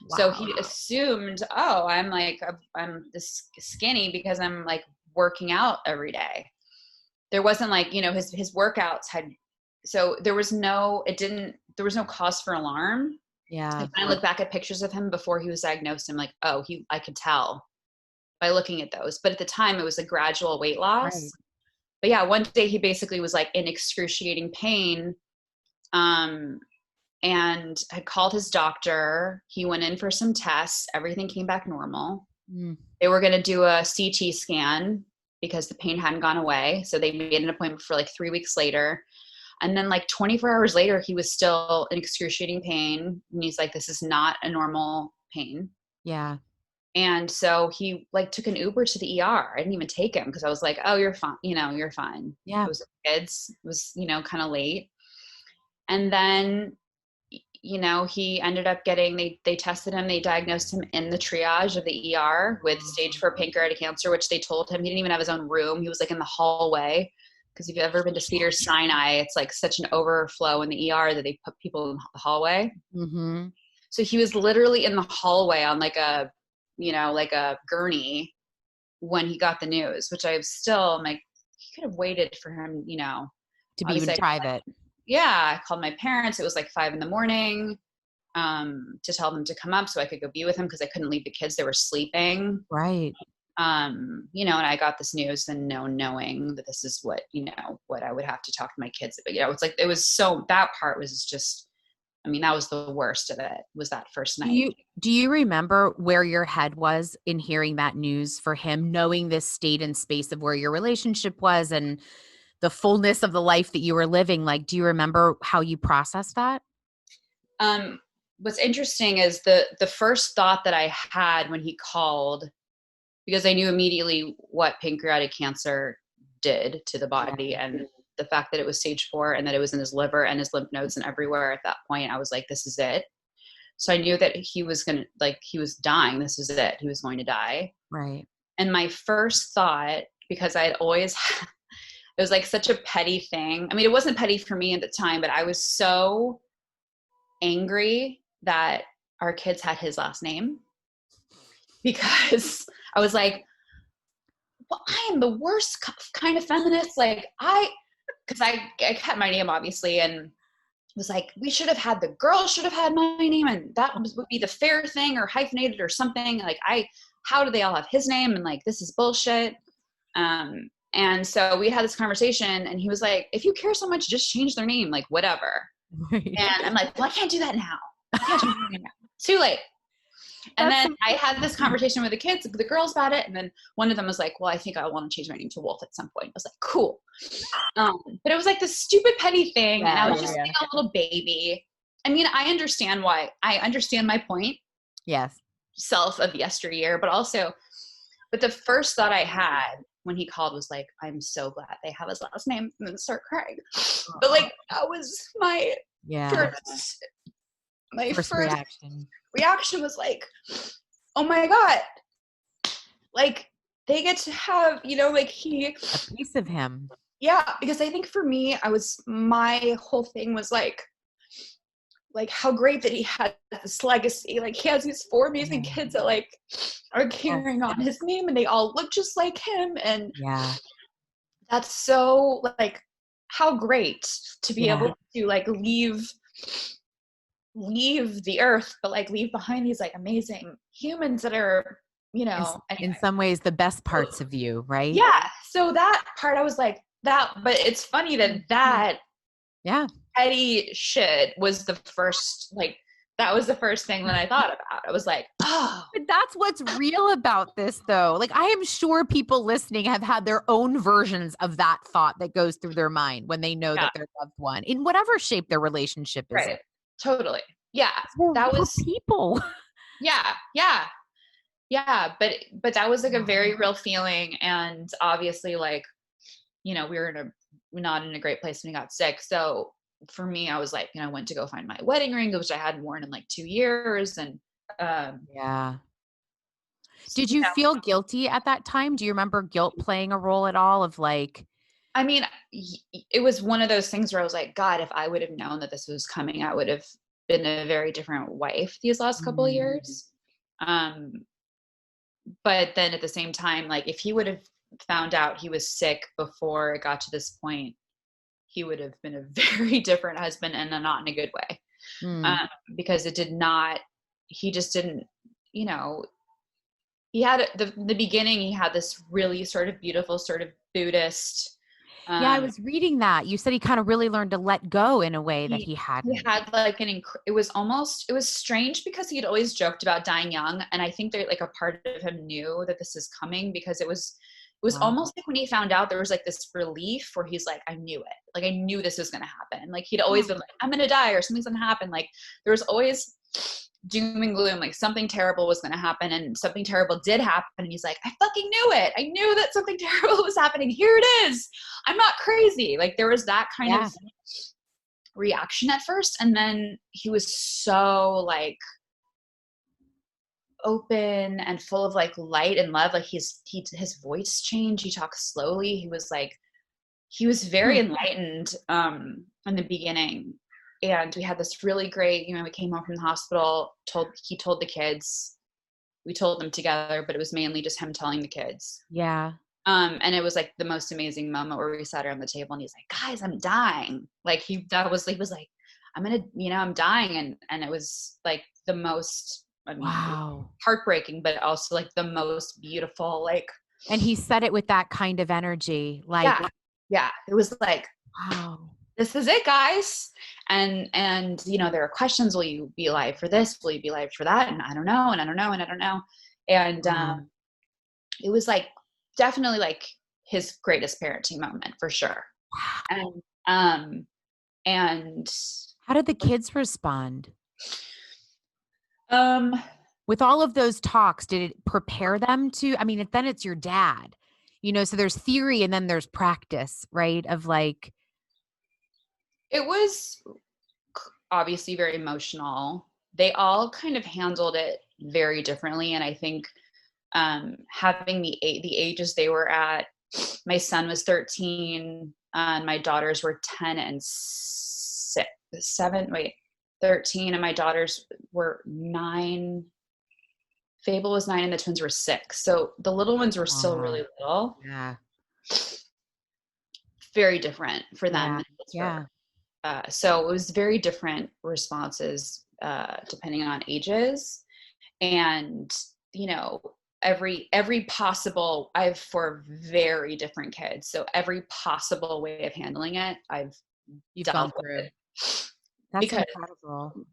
Wow. So he assumed, oh, I'm this skinny because I'm like working out every day. There wasn't like, you know, his workouts so there was no cause for alarm. Yeah. When I look back at pictures of him before he was diagnosed, I'm like, oh, I could tell by looking at those. But at the time it was a gradual weight loss. Right. But yeah, one day he basically was like in excruciating pain, and had called his doctor. He went in for some tests. Everything came back normal. They were going to do a CT scan because the pain hadn't gone away. So they made an appointment for like 3 weeks later. And then like 24 hours later, he was still in excruciating pain. And he's like, this is not a normal pain. Yeah. And so he like took an Uber to the ER. I didn't even take him because I was like, oh, you're fine. You know, you're fine. Yeah. It was kids. It was, you know, kind of late. And then, you know, he ended up they tested him. They diagnosed him in the triage of the ER with stage 4 pancreatic cancer, which they told him he didn't even have his own room. He was like in the hallway. Because if you've ever been to Cedars-Sinai, it's like such an overflow in the ER that they put people in the hallway. So he was literally in the hallway on like a gurney when he got the news, which I'm like, he could have waited for him, you know, to be even private. Yeah. I called my parents. It was like 5 a.m. To tell them to come up so I could go be with him because I couldn't leave the kids. They were sleeping. Right. You know, and I got this news and knowing that this is what, you know, what I would have to talk to my kids about. You know, it's like, it was so, that part was just, I mean, that was the worst of it, was that first night. Do you remember where your head was in hearing that news for him, knowing this state and space of where your relationship was and the fullness of the life that you were living. Like, do you remember how you processed that? What's interesting is the first thought that I had when he called, because I knew immediately what pancreatic cancer did to the body, and the fact that it was stage 4 and that it was in his liver and his lymph nodes and everywhere at that point, I was like, this is it. So I knew that he was he was dying. This is it. He was going to die. Right. And my first thought, because I had always, it was like such a petty thing. I mean, it wasn't petty for me at the time, but I was so angry that our kids had his last name, because I was like, well, I am the worst kind of feminist. Like because I kept my name obviously, and was like, we should have had, the girls should have had my name, and that would be the fair thing, or hyphenated or something. Like how do they all have his name? And like, this is bullshit. And so we had this conversation, and he was like, if you care so much, just change their name, like whatever. And I'm like, well, I can't do that now. Too late. And then I had this conversation with the kids, the girls, about it. And then one of them was like, well, I think I want to change my name to Wolfe at some point. I was like, cool. But it was like this stupid petty thing. And I was just being a little baby. I mean, I understand my point. Yes. Self of yesteryear, but the first thought I had when he called was like, I'm so glad they have his last name, and then start crying. But like, that was my first reaction was like, oh my God, like they get to have, like a piece of him. Yeah. Because I think for me, my whole thing was like how great that he had this legacy. Like he has these 4 amazing kids that like are carrying on his name, and they all look just like him. And that's so like, how great to be able to like leave the earth, but like leave behind these like amazing humans that are, in some ways the best parts of you, right? Yeah. So that part, I was like that, but it's funny that petty shit was the first, like, that was the first thing that I thought about. I was like, oh. But that's what's real about this, though. Like, I am sure people listening have had their own versions of that thought that goes through their mind when they know that their loved one, in whatever shape their relationship is. Right. Totally. Yeah. That was people. Yeah. But that was like a very real feeling. And obviously, like, we were not in a great place when he got sick. So for me, I was like, I went to go find my wedding ring, which I hadn't worn in like 2 years. And did you feel guilty at that time? Do you remember guilt playing a role at all of like? I mean, it was one of those things where I was like, God, if I would have known that this was coming, I would have been a very different wife these last couple of years. But then at the same time, like if he would have found out he was sick before it got to this point, he would have been a very different husband, and not in a good way. Because he just didn't, he had the beginning, he had this really sort of beautiful sort of Buddhist. I was reading that. You said he kind of really learned to let go in a way that he hadn't. He had like it was strange, because he had always joked about dying young. And I think that like a part of him knew that this is coming, because it was almost like when he found out, there was like this relief where he's like, I knew it. Like I knew this was going to happen. Like he'd always been like, I'm going to die, or something's going to happen. Like there was always doom and gloom, like something terrible was going to happen, and something terrible did happen. And he's like, I fucking knew it. I knew that something terrible was happening. Here it is. I'm not crazy. Like there was that kind of reaction at first. And then he was so like open and full of like light and love. Like his voice changed. He talked slowly. He was very enlightened in the beginning. And we had this really great, we came home from the hospital, he told the kids, we told them together, but it was mainly just him telling the kids. Yeah. And it was like the most amazing moment where we sat around the table, and he's like, guys, I'm dying. Like he was like, I'm dying. And it was like the most, heartbreaking, but also like the most beautiful, like. And he said it with that kind of energy. Like, yeah. It was like, wow. This is it, guys. And there are questions. Will you be alive for this? Will you be alive for that? And I don't know. And I don't know. And I don't know. And it was like definitely like his greatest parenting moment for sure. And, um, and, How did the kids respond? um, With all of those talks, did it prepare them to, I mean, then it's your dad, so there's theory and then there's practice, right? Of like, it was obviously very emotional. They all kind of handled it very differently. And I think having the ages they were at, my son was 13 and my daughters were 10 and 13, and my daughters were 9. Fable was 9 and the twins were 6. So the little ones were still really little. yeah, Very different for them. yeah. So it was very different responses depending on ages. And, every possible, I have 4 very different kids. So every possible way of handling it, You've gone through. That's because incredible.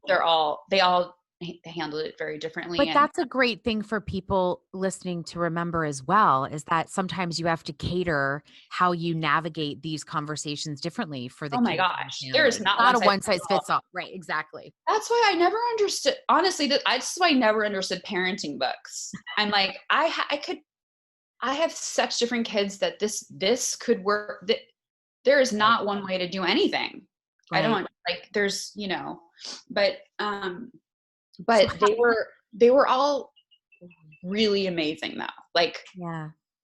they all handled it very differently. But that's a great thing for people listening to remember as well, is that sometimes you have to cater how you navigate these conversations differently for the oh my kids. gosh, there's not a one size fits all. Right, exactly. That's why I never understood, honestly, this is why I never understood parenting books. I'm like, I have such different kids that this could work. That there is not one way to do anything. Right. I don't like, there's, but they were all really amazing though. Like,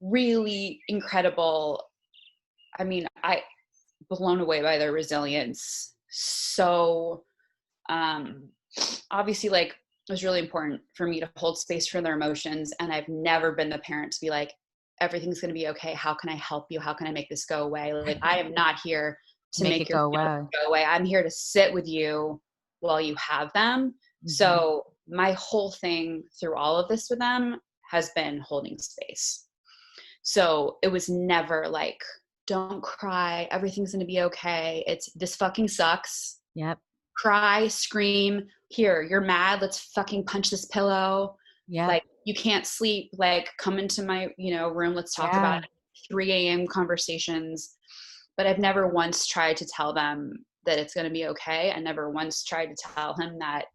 really incredible. I mean, I blown away by their resilience. So, obviously, like, it was really important for me to hold space for their emotions. And I've never been the parent to be like, everything's going to be okay. How can I help you? How can I make this go away? Like, I am not here to make it go away. I'm here to sit with you while you have them. Mm-hmm. So my whole thing through all of this with them has been holding space. So it was never like, don't cry. Everything's going to be okay. This fucking sucks. Yep. Cry, scream. Here, you're mad. Let's fucking punch this pillow. Yeah. Like, you can't sleep. Like, come into my, room. Let's talk about it. 3 a.m. conversations. But I've never once tried to tell them that it's going to be okay. I never once tried to tell him that,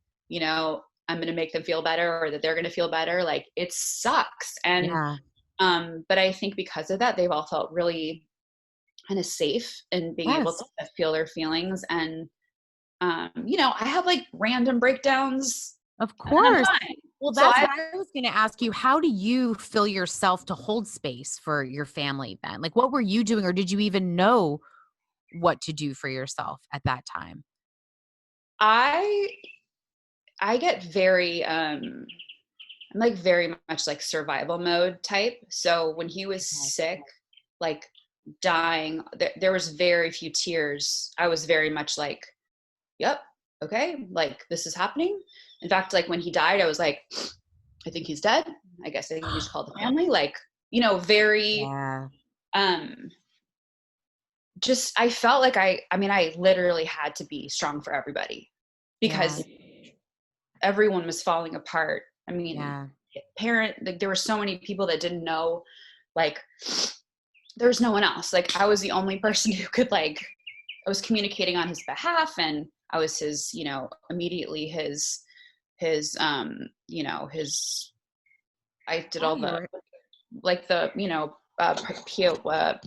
I'm going to make them feel better or that they're going to feel better. Like, it sucks. And, but I think because of that, they've all felt really kind of safe in being able to feel their feelings. And, I have like random breakdowns. Of course. Well, that's what I was going to ask you. How do you feel yourself to hold space for your family then? Like, what were you doing, or did you even know what to do for yourself at that time? I get very, I'm like very much like survival mode type. So when he was sick, like dying, there was very few tears. I was very much like, yep, okay, like this is happening. In fact, like when he died, I was like, I think he's dead. I guess I think you just call the family. Like, very, just, I felt like I literally had to be strong for everybody because everyone was falling apart. I mean, like, there were so many people that didn't know, like, there was no one else. Like, I was the only person who could, like, I was communicating on his behalf, and I was his, immediately his, I did all the, like the, POA,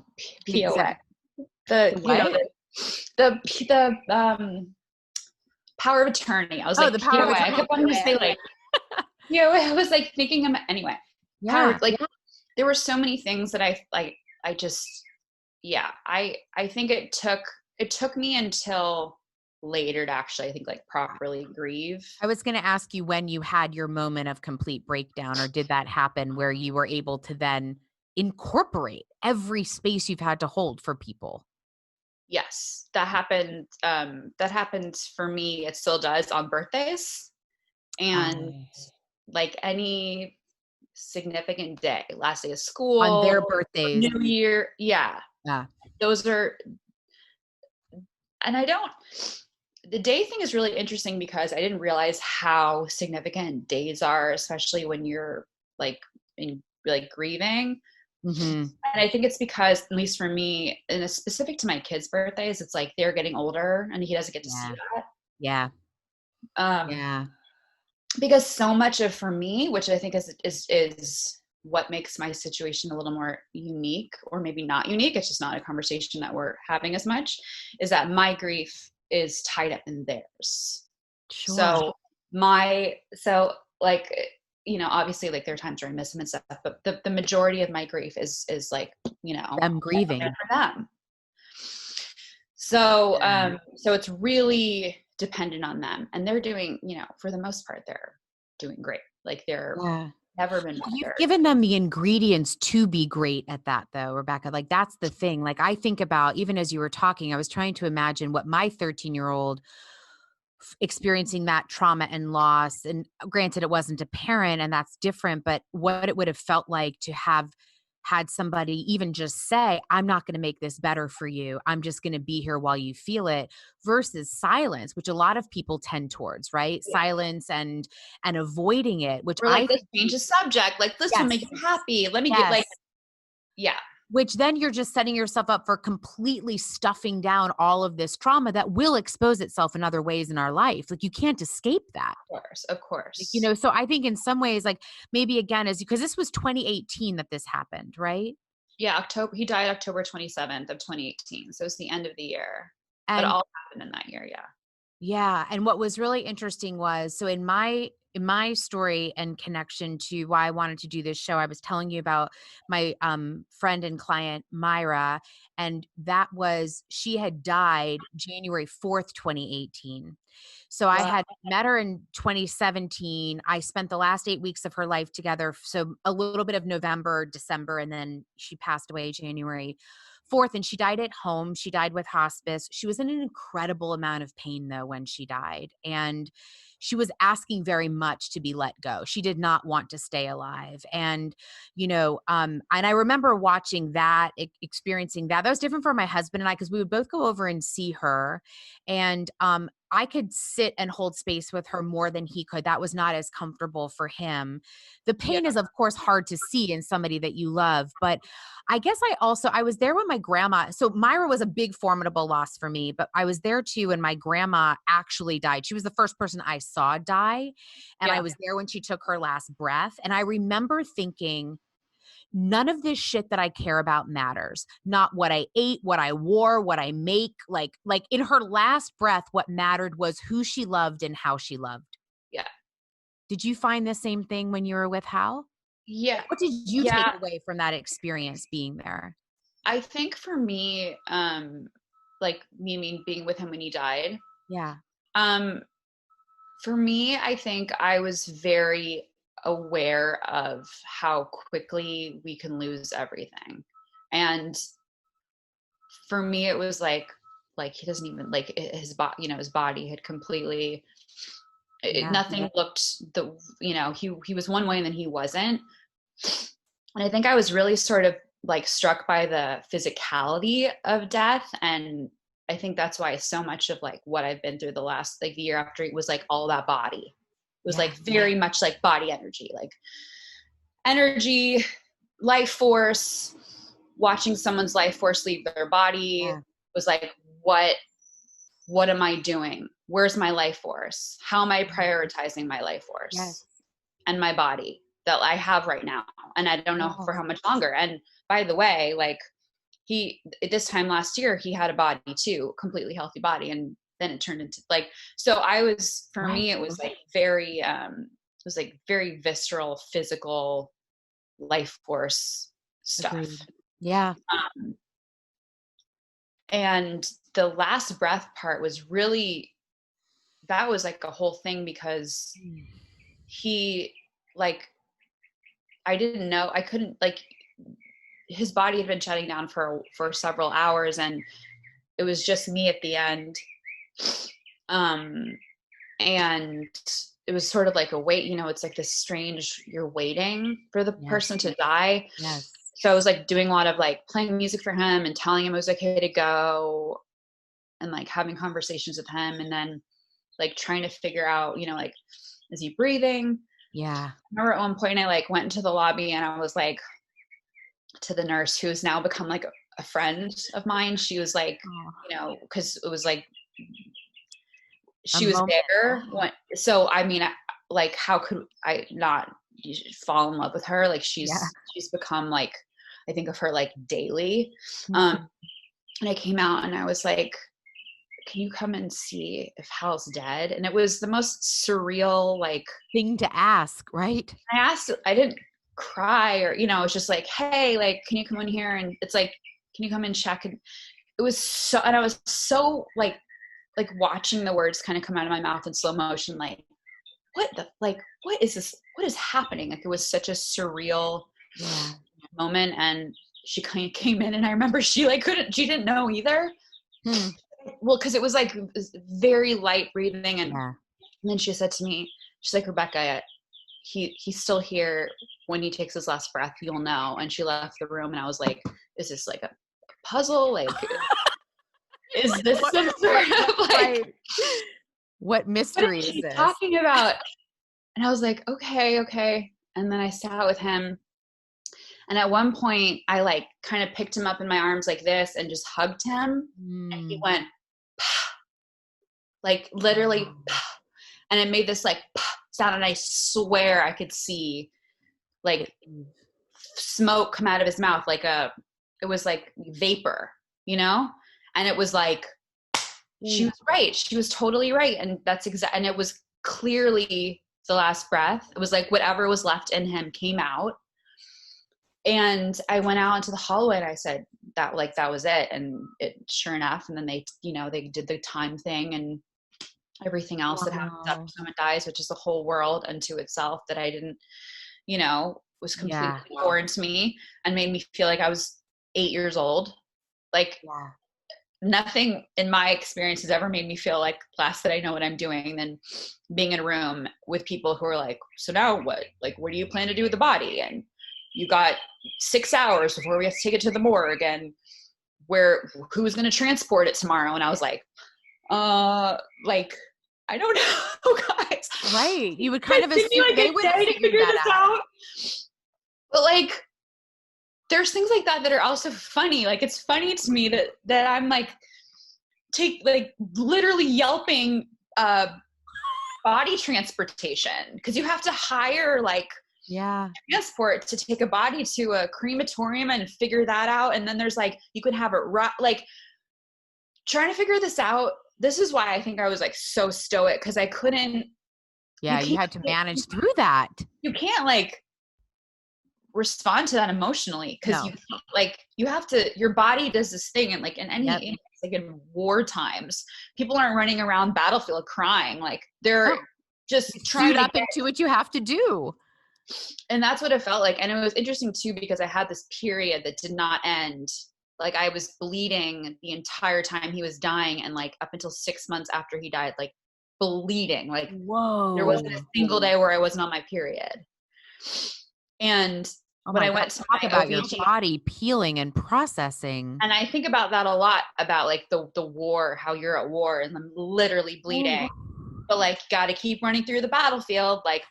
the power of attorney. I was like, the power of attorney. I kept wanting to say like, I was like thinking of, anyway, like there were so many things that I think it took me until later to actually, I think, like properly grieve. I was going to ask you when you had your moment of complete breakdown, or did that happen where you were able to then incorporate every space you've had to hold for people? Yes, that happened. That happened for me. It still does on birthdays and like any significant day, last day of school, on their birthdays, New Year. Yeah. Those are, and the day thing is really interesting because I didn't realize how significant days are, especially when you're like in like grieving. Mm-hmm. And I think it's because, at least for me, and it's specific to my kids' birthdays, it's like they're getting older and he doesn't get to see Yeah. that. Yeah. Um, Yeah. because so much of, for me, which I think is what makes my situation a little more unique, or maybe not unique, it's just not a conversation that we're having as much, is that my grief is tied up in theirs. Sure. So like, obviously, like, there are times where I miss him and stuff, but the majority of my grief is like, Them grieving. for them. So Yeah. so it's really dependent on them, and they're doing, for the most part, they're doing great. Like, they're Yeah. never been You've better. given them the ingredients to be great at that, though, Rebecca. Like, that's the thing. Like, I think about, even as you were talking, I was trying to imagine what my 13-year-old experiencing that trauma and loss. And granted, it wasn't a parent, and that's different, but what it would have felt like to have had somebody even just say, I'm not going to make this better for you. I'm just going to be here while you feel it, versus silence, which a lot of people tend towards, right? Yeah. Silence and avoiding it, which We're I like, let's think, change the subject. Like, this will yes, make you happy. Let me get, like, yes. yeah. Which then you're just setting yourself up for completely stuffing down all of this trauma that will expose itself in other ways in our life. Like, you can't escape that. Of Like, course. so I think in some ways, like, maybe again, because this was 2018 that this happened, right? Yeah, he died October 27th of 2018. So it's the end of the year. But it And all happened in that year, yeah. yeah, and what was really interesting was, so in my story and connection to why I wanted to do this show, I was telling you about my friend and client Myra, and she had died January 4th, 2018. So I Wow. had met her in 2017. I spent the last 8 weeks of her life together. So a little bit of November, December, and then she passed away January 4th, and she died at home. She died with hospice. She was in an incredible amount of pain, though, when she died. And she was asking very much to be let go. She did not want to stay alive. And, and I remember watching that, experiencing that. That was different for my husband and I, because we would both go over and see her. And I could sit and hold space with her more than he could. That was not as comfortable for him. The Yeah. pain is, of course, hard to see in somebody that you love. But I guess I was there when my grandma, so Myra was a big formidable loss for me, but I was there too when my grandma actually died. She was the first person I saw die. And I Yeah. was there when she took her last breath. And I remember thinking, none of this shit that I care about matters. Not what I ate, what I wore, what I make. Like in her last breath, what mattered was who she loved and how she loved. Yeah. Did you find the same thing when you were with Hal? Yeah. What did you take Yeah. away from that experience being there? I think for me, like, being with him when he died, Yeah. um, for me, I think I was very aware of how quickly we can lose everything. And for me, it was like he doesn't even, like, his body had completely, Yeah. nothing looked he was one way and then he wasn't. And I think I was really sort of, like, struck by the physicality of death. And I think that's why so much of, like, what I've been through the last, like, the year after, it was like all that body. It was Yeah. like very much like body energy, life force. Watching someone's life force leave their body Yeah. was like, what am I doing? Where's my life force? How am I prioritizing my life Yes. force and my body that I have right now? And I don't know for how much longer. And by the way, like, this time last year, he had a body too, completely healthy body. And then it turned into, like, so for me, it was like very visceral, physical life force stuff. Agreed. Yeah. And the last breath part was really, that was like a whole thing, because he, like, I didn't know, I couldn't, like, his body had been shutting down for several hours, and it was just me at the end. And it was sort of like a wait, it's like this strange, you're waiting for the person to die. Yes. So I was, like, doing a lot of, like, playing music for him and telling him it was okay to go, and, like, having conversations with him, and then, like, trying to figure out, like, is he breathing? Yeah. I remember at one point I, like, went into the lobby and I was like, to the nurse who's now become like a friend of mine. She was like, you know, because it was like A she was moment. there when, so I mean, like how could I not fall in love with her? Like Yeah. she's become like, I think of her like daily. Mhm. And I came out and I was like, can you come and see if Hal's dead? And it was the most surreal, like, Thing to ask, right? I asked, I didn't cry or, you know, it's just like, hey, like, can you come in here? And it's like, can you come and check? And it was so, and I was so like watching the words kind of come out of my mouth in slow motion, like, what is this? What is happening? Like, it was such a surreal moment. And she kind of came in and I remember she she didn't know either. Well, cause it was like very light breathing. And then she said to me, she's like, Rebecca, he's still here. When he takes his last breath, you'll know. And she left the room and I was like, is this like a puzzle? Like, is this some sort of like, what mystery what is is she this? talking about? And I was like, okay. And then I sat with him. And at one point I like kind of picked him up in my arms like this and just hugged him. And he went, like literally, and it made this like sound. And I swear I could see like smoke come out of his mouth, like it was like vapor, you know? And it was like, she was right. She was totally right. And that's and it was clearly the last breath. It was like whatever was left in him came out. And I went out into the hallway and I said that, like, that was it. And it, sure enough. And then they, you know, they did the time thing and everything else that happens after someone dies, which is the whole world unto itself that I didn't, you know, was completely foreign to me and made me feel like I was 8 years old. Like nothing in my experience has ever made me feel like less that I know what I'm doing than being in a room with people who are like, so now what? Like, what do you plan to do with the body? And you got 6 hours before we have to take it to the morgue, and who's going to transport it tomorrow? And I was like, like, I don't know, guys. Right. You would kind of assume like they would have figured that out. But like, there's things like that are also funny. Like, it's funny to me that I'm like, literally yelping body transportation, because you have to hire like transport to take a body to a crematorium and figure that out. And then there's like, you can have it like trying to figure this out. This is why I think I was like so stoic, because I couldn't. Yeah, you had to manage through that. You can't like respond to that emotionally, because you have to, your body does this thing. And like in any like in war times, people aren't running around battlefield crying. Like they're just trying up and do what you have to do. And that's what it felt like. And it was interesting too, because I had this period that did not end. Like I was bleeding the entire time he was dying, and like up until 6 months after he died, like bleeding. Like, whoa, there wasn't a single day where I wasn't on my period. And when I went to talk about your body peeling and processing. And I think about that a lot, about like the war, how you're at war and I'm literally bleeding, but like got to keep running through the battlefield. Like,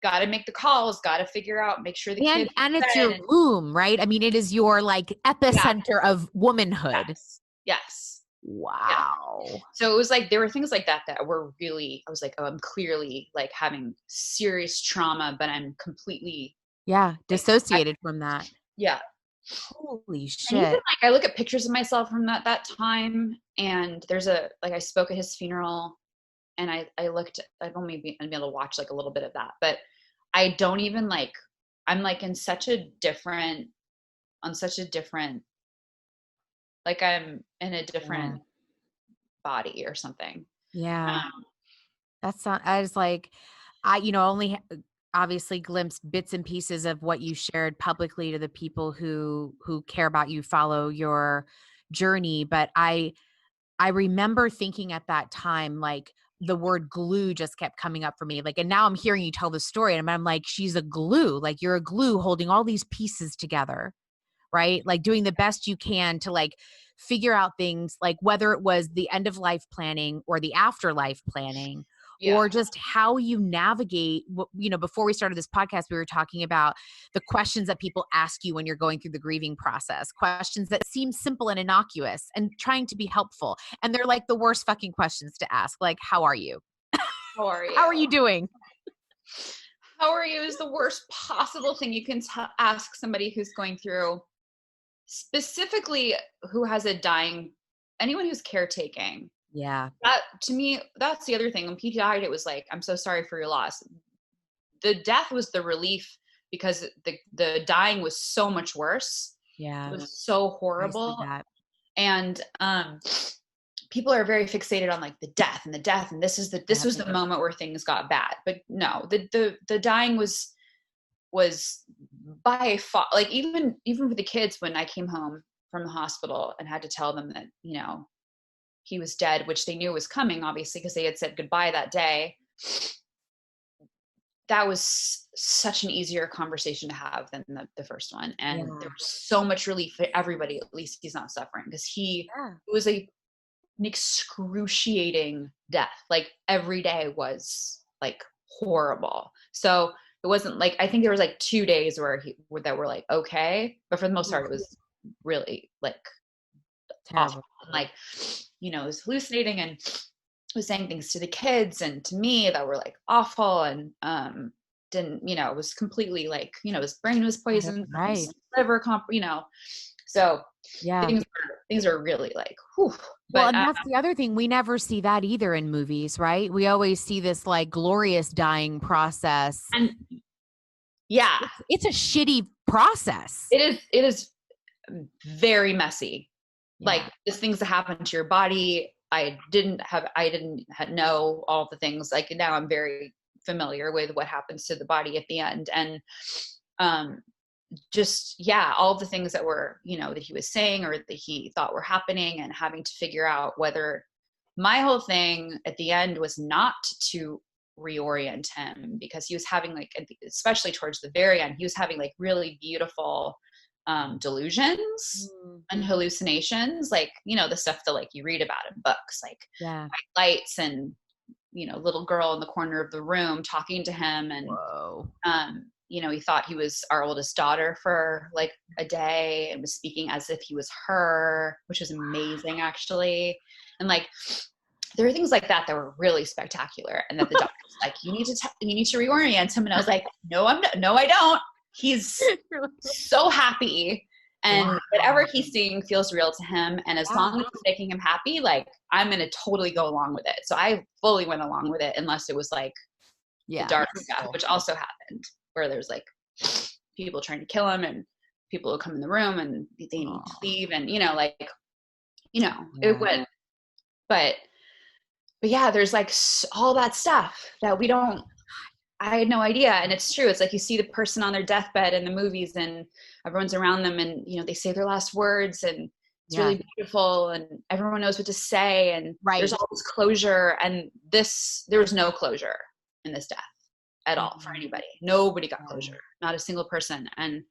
got to make the calls, got to figure out, make sure the kids. And it's your womb, right? I mean, it is your like epicenter of womanhood. Yes. Wow. Yeah. So it was like, there were things like that were really, I was like, oh, I'm clearly like having serious trauma, but I'm completely dissociated from that. Yeah. Holy shit. And even, like, I look at pictures of myself from that time, and there's I spoke at his funeral, and I've only been able to watch like a little bit of that, but I don't even like, I'm like on such a different, like I'm in a different body or something. Yeah. That's not, I was like, only obviously glimpsed bits and pieces of what you shared publicly to the people who care about you, follow your journey. But I remember thinking at that time, like the word glue just kept coming up for me. Like, and now I'm hearing you tell the story and I'm like, she's a glue, like you're a glue holding all these pieces together, right? Like doing the best you can to like figure out things, like whether it was the end of life planning or the afterlife planning, or just how you navigate, before we started this podcast, we were talking about the questions that people ask you when you're going through the grieving process, questions that seem simple and innocuous and trying to be helpful. And they're like the worst fucking questions to ask. Like, how are you? How are you? How are you doing? How are you is the worst possible thing you can ask somebody who's going through, specifically who has anyone who's caretaking. Yeah. That, to me, that's the other thing. When Pete died, it was like, I'm so sorry for your loss. The death was the relief because the dying was so much worse. Yeah. It was so horrible. And people are very fixated on like the death. And this was the moment where things got bad. But no, the dying was by far, like even for the kids, when I came home from the hospital and had to tell them that, he was dead, which they knew was coming, obviously, because they had said goodbye that day. That was such an easier conversation to have than the first one. And there was so much relief for everybody. At least he's not suffering, because it was an excruciating death. Like every day was like horrible. So it wasn't like, I think there was like 2 days that were like, okay. But for the most part, it was really like awful. And, like, it was hallucinating and was saying things to the kids and to me that were like awful, and didn't, it was completely like, his brain was poisoned, right? Liver so things are really like, whew. Well, and that's the other thing. We never see that either in movies, right? We always see this like glorious dying process. And it's a shitty process. It is very messy. Like there's things that happen to your body. I didn't know all the things. Like now I'm very familiar with what happens to the body at the end. And all the things that were, that he was saying or that he thought were happening, and having to figure out whether my whole thing at the end was not to reorient him, because he was having like, especially towards the very end, he was having like really beautiful delusions and hallucinations, like, the stuff that like you read about in books, like white lights and, little girl in the corner of the room talking to him. And, he thought he was our oldest daughter for like a day and was speaking as if he was her, which was amazing actually. And like, there were things like that were really spectacular. And that the doctor was like, you need to reorient him. And I was like, no, I don't. He's so happy, and whatever he's seeing feels real to him. And as long as it's making him happy, like I'm going to totally go along with it. So I fully went along with it, unless it was like the dark stuff, which also happened, where there's like people trying to kill him and people who come in the room and they need to leave. And, it went, but yeah, there's like all that stuff that I had no idea. And it's true. It's like you see the person on their deathbed in the movies and everyone's around them and, they say their last words and it's really beautiful and everyone knows what to say. And there's all this closure, and there was no closure in this death at all for anybody. Nobody got closure, not a single person. And,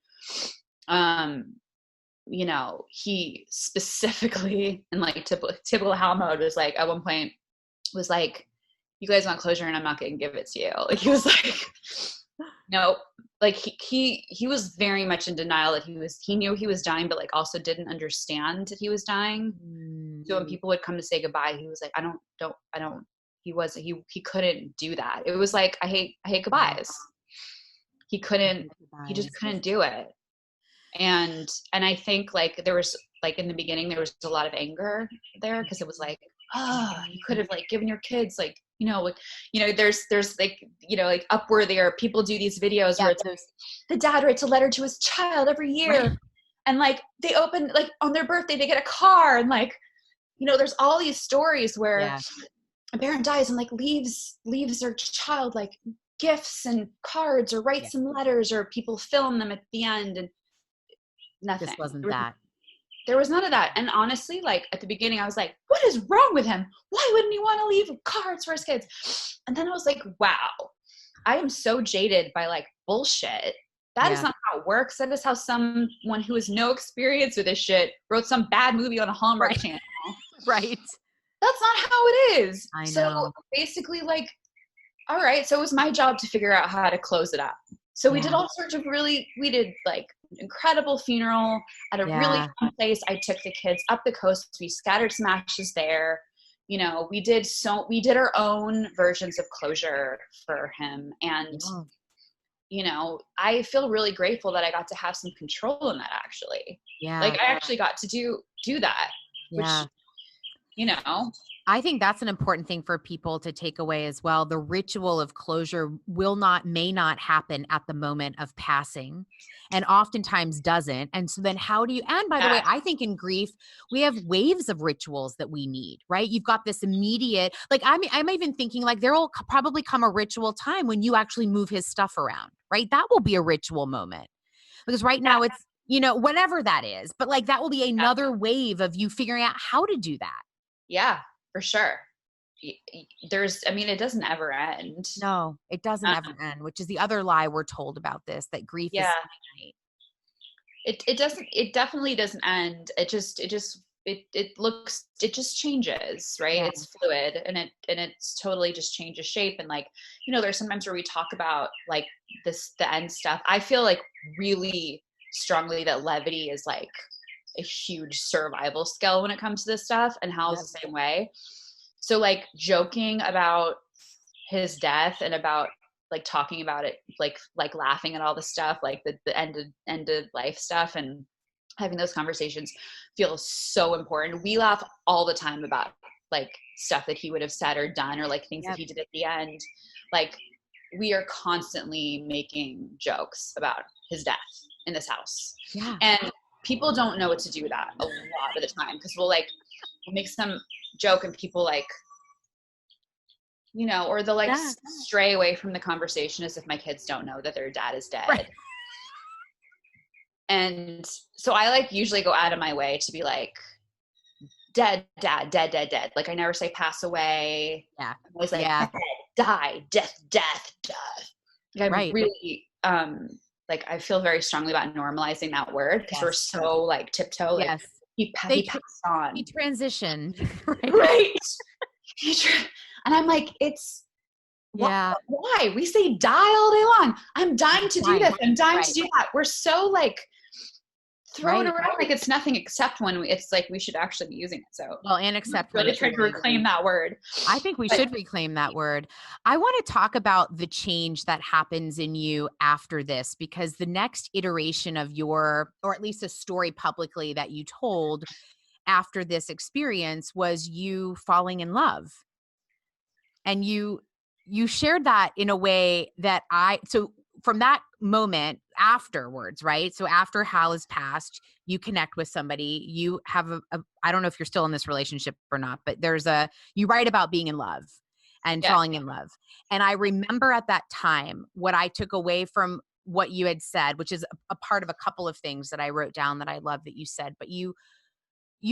he specifically, in like typical Hal mode, was like, at one point was like, you guys want closure and I'm not going to give it to you. Like he was like, no, like he was very much in denial that he knew he was dying, but like also didn't understand that he was dying. So when people would come to say goodbye, he was like, he couldn't do that. It was like, I hate goodbyes. He just couldn't do it. And I think like there was like in the beginning, there was a lot of anger there, because it was like, you could have like given your kids like, there's like, like Upward, there people do these videos where it's the dad writes a letter to his child every year, and like they open like on their birthday they get a car, and like, there's all these stories where a parent dies and like leaves their child like gifts and cards, or writes some letters, or people film them at the end, and nothing. This wasn't that. There was none of that. And honestly, like at the beginning, I was like, what is wrong with him? Why wouldn't he want to leave cards for his kids? And then I was like, wow, I am so jaded by like bullshit. That is not how it works. That is how someone who has no experience with this shit wrote some bad movie on a Hallmark channel. Right. That's not how it is. I know. So basically, like, all right, so it was my job to figure out how to close it up. So we did Yeah. all sorts of we did like incredible funeral at a really Yeah. fun place. I took the kids up the coast. We scattered some ashes there. You know, we did our own versions of closure for him. And, Yeah. you know, I feel really grateful that I got to have some control in that actually. Like Yeah. I actually got to do that, which, Yeah. you know, I think that's an important thing for people to take away as well. The ritual of closure may not happen at the moment of passing, and oftentimes doesn't. And so then how do you, and by the way, yeah, I think in grief, we have waves of rituals that we need, right? You've got this immediate, like, I'm even thinking like there will probably come a ritual time when you actually move his stuff around, right? That will be a ritual moment because right now it's, whatever that is, but like that will be another wave of you figuring out how to do that. yeah, for sure. It doesn't ever end. No, it doesn't ever end, which is the other lie we're told about this, that grief is Yeah, finite. it definitely doesn't end. It just changes, right? Yeah. It's fluid, and it's totally just changes shape. And like, you know, there's sometimes where we talk about like the end stuff. I feel like really strongly that levity is like a huge survival skill when it comes to this stuff, and Hal's the same way. So like joking about his death and about like talking about it, like laughing at all the stuff, like the end of life stuff, and having those conversations feels so important. We laugh all the time about like stuff that he would have said or done, or like things that he did at the end. Like we are constantly making jokes about his death in this house. Yeah. And people don't know what to do with that a lot of the time, because we'll make some joke and people like, you know, or they'll like stray away from the conversation as if my kids don't know that their dad is dead. Right. And so I like usually go out of my way to be like, dead dad, dead. Like I never say pass away. Yeah. I'm always like dead, die, death. Like, I'm really like I feel very strongly about normalizing that word, because we're so like tiptoe. Like he passed on. He transitioned. Right. And I'm like, it's why? We say die all day long. I'm dying to do this. I'm dying to do that. We're so like throw it around like it's nothing, except when it's like we should actually be using it. So and accept really trying to reclaim that word. I think we should reclaim that word. I want to talk about the change that happens in you after this, because the next iteration of or at least a story publicly that you told after this experience was you falling in love. And you shared that in a way that so from that moment afterwards, right? So after Hal has passed, you connect with somebody, you have I don't know if you're still in this relationship or not, but you write about being in love and falling in love. And I remember at that time, what I took away from what you had said, which is a part of a couple of things that I wrote down that I love that you said, but you've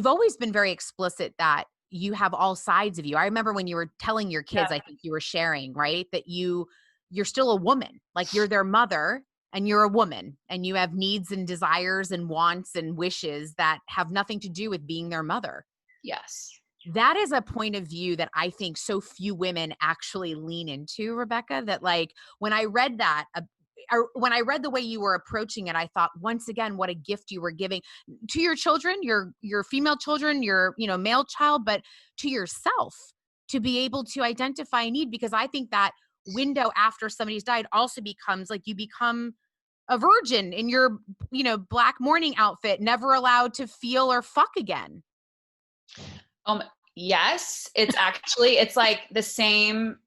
always been very explicit that you have all sides of you. I remember when you were telling your kids, I think you were sharing, right? That you're still a woman, like you're their mother and you're a woman and you have needs and desires and wants and wishes that have nothing to do with being their mother. Yes. That is a point of view that I think so few women actually lean into, Rebecca, that like when I read that, or when I read the way you were approaching it, I thought, once again, what a gift you were giving to your children, your female children, your, male child, but to yourself, to be able to identify a need. Because I think that window after somebody's died also becomes like you become a virgin in your, black mourning outfit, never allowed to feel or fuck again. Yes, it's like the same.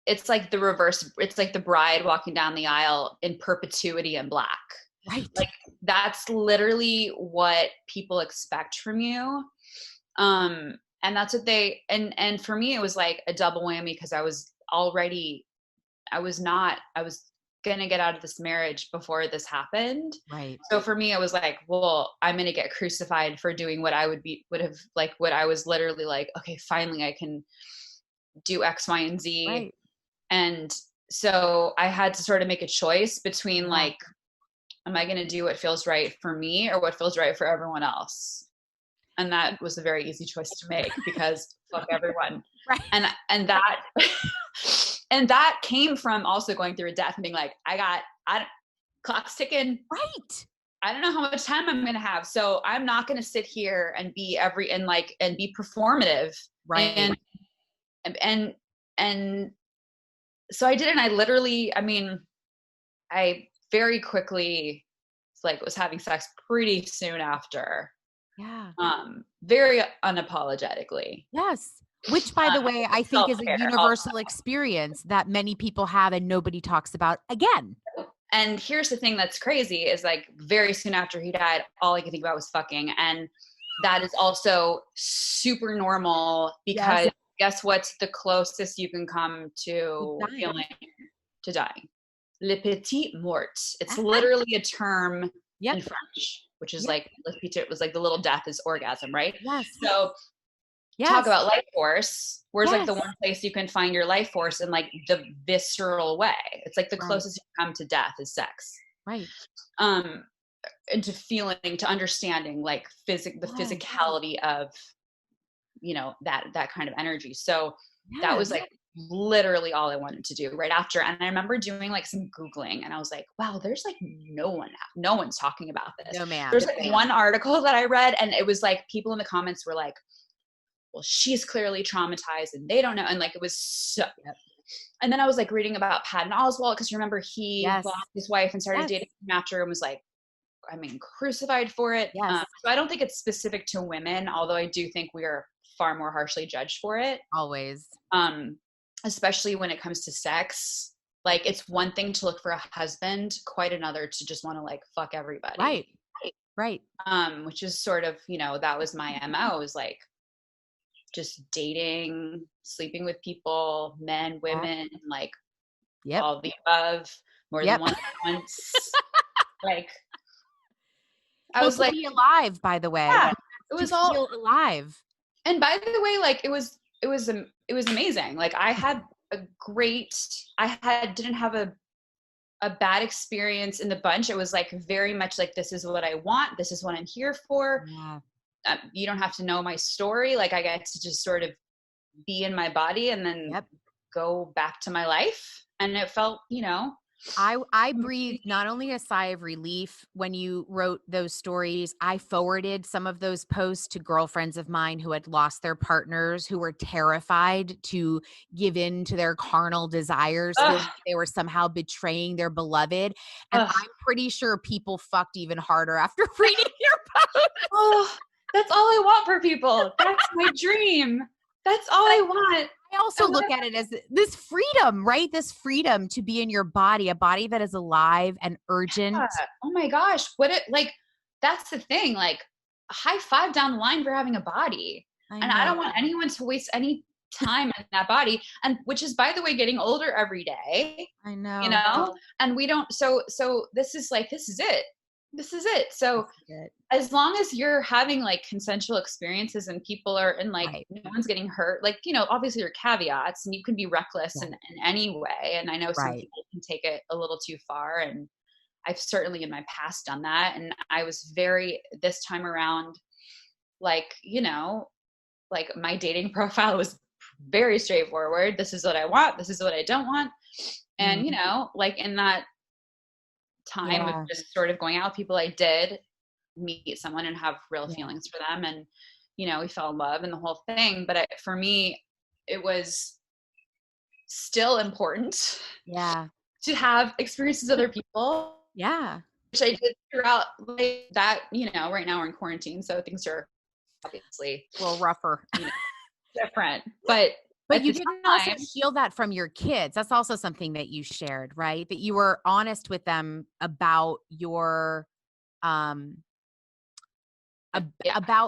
It's like the reverse. It's like the bride walking down the aisle in perpetuity in black. Right. Like that's literally what people expect from you. And that's what and for me, it was like a double whammy, because I was going to get out of this marriage before this happened. Right. So for me, it was like, well, I'm going to get crucified for doing what I what I was literally like, okay, finally I can do X, Y, and Z. Right. And so I had to sort of make a choice between like, am I going to do what feels right for me or what feels right for everyone else? And that was a very easy choice to make, because fuck everyone. Right. And that, And that came from also going through a death and being like, clock's ticking. Right. I don't know how much time I'm going to have. So I'm not going to sit here and be and be performative. Right. And so I did. And I literally, I mean, I very quickly was having sex pretty soon after. Yeah. Very unapologetically. Yes. Which, by the way, I think is a universal also. experience that many people have and nobody talks about again. And here's the thing that's crazy is like very soon after he died, all I could think about was fucking. And that is also super normal because guess what's the closest you can come to feeling to dying? Le petit mort. It's literally a term in French, which is like, it was like the little death is orgasm, right? Yes. So talk about life force. Where's like the one place you can find your life force in like the visceral way. It's like the closest you come to death is sex. Right. And to feeling, to understanding like the physicality of, you know, that kind of energy. So that was like literally all I wanted to do right after. And I remember doing like some Googling and I was like, wow, there's like no one's talking about this. No, ma'am. There's like one article that I read and it was like people in the comments were like, well, she's clearly traumatized and they don't know. And like, it was so, and then I was like reading about Patton Oswalt. Cause remember he lost his wife and started dating him after and was like, I mean, crucified for it. So I don't think it's specific to women, although I do think we are far more harshly judged for it. Always. Especially when it comes to sex. Like it's one thing to look for a husband, quite another to just want to like fuck everybody. Right. Which is sort of, you know, that was my MO, was like just dating, sleeping with people, men, women, like all the above, more than one at once. Like I was like, be alive, by the way. Yeah, it was all feel alive. And by the way, like it was amazing. Like I had didn't have a bad experience in the bunch. It was like very much like, this is what I want. This is what I'm here for. Yeah. You don't have to know my story. Like I get to just sort of be in my body and then go back to my life. And it felt, you know, I breathed not only a sigh of relief when you wrote those stories. I forwarded some of those posts to girlfriends of mine who had lost their partners, who were terrified to give in to their carnal desires. They were somehow betraying their beloved. And I'm pretty sure people fucked even harder after reading your post. Oh, that's all I want for people. That's my dream. That's all I want. I also look at it as this freedom, right? This freedom to be in your body, a body that is alive and urgent. Yeah. Oh my gosh. That's the thing. Like a high five down the line for having a body. I don't want anyone to waste any time in that body. And which is, by the way, getting older every day. I know. You know? And we don't, so this is it. This is it. So as long as you're having like consensual experiences and people are in like, no one's getting hurt, like, you know, obviously there are caveats and you can be reckless in any way. And I know some people can take it a little too far. And I've certainly in my past done that. And I was this time around, like, you know, like my dating profile was very straightforward. This is what I want. This is what I don't want. And, you know, like in that time of just sort of going out with people, I did meet someone and have real feelings for them, and you know, we fell in love and the whole thing. But for me, it was still important to have experiences with other people, which I did throughout like that. You know, right now we're in quarantine, so things are obviously a little rougher, you know, different, but you didn't also heal that from your kids. That's also something that you shared, right? That you were honest with them about your, about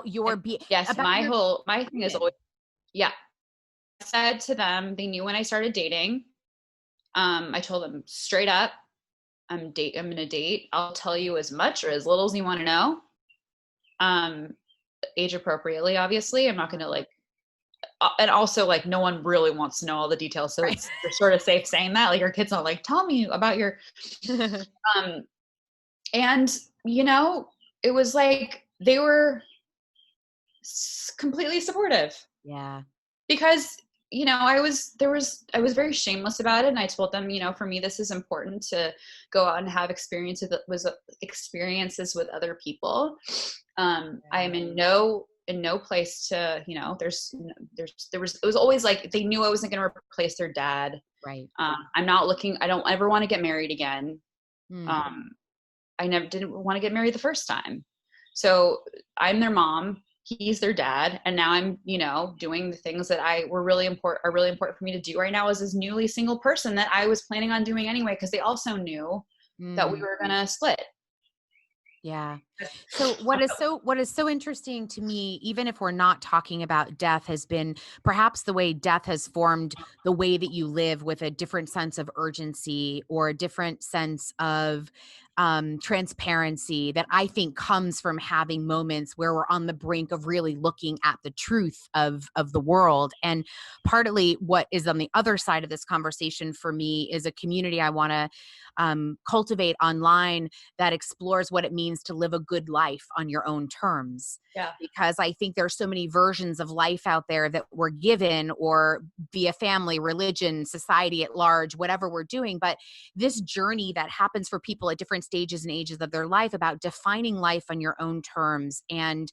your my thing is always, I said to them, they knew when I started dating. I told them straight up, I'm going to date. I'll tell you as much or as little as you want to know. Age appropriately, obviously. I'm not going to like, and also like no one really wants to know all the details, so you're sort of safe saying that. Like your kids don't like, tell me about your and you know, it was like they were completely supportive, because I was very shameless about it. And I told them, for me, this is important to go out and have experiences with other people. I am in no place to, it was always like, they knew I wasn't going to replace their dad. Right. I don't ever want to get married again. I never didn't want to get married the first time. So I'm their mom, he's their dad. And now I'm, doing the things that are really important for me to do right now as this newly single person that I was planning on doing anyway. Cause they also knew that we were going to split. Yeah. So what is so interesting to me, even if we're not talking about death, has been perhaps the way death has formed the way that you live, with a different sense of urgency or a different sense of transparency that I think comes from having moments where we're on the brink of really looking at the truth of the world. And partly what is on the other side of this conversation for me is a community I want to cultivate online that explores what it means to live a good life on your own terms. Yeah. Because I think there's so many versions of life out there that we're given, or via family, religion, society at large, whatever we're doing. But this journey that happens for people at different stages and ages of their life, about defining life on your own terms and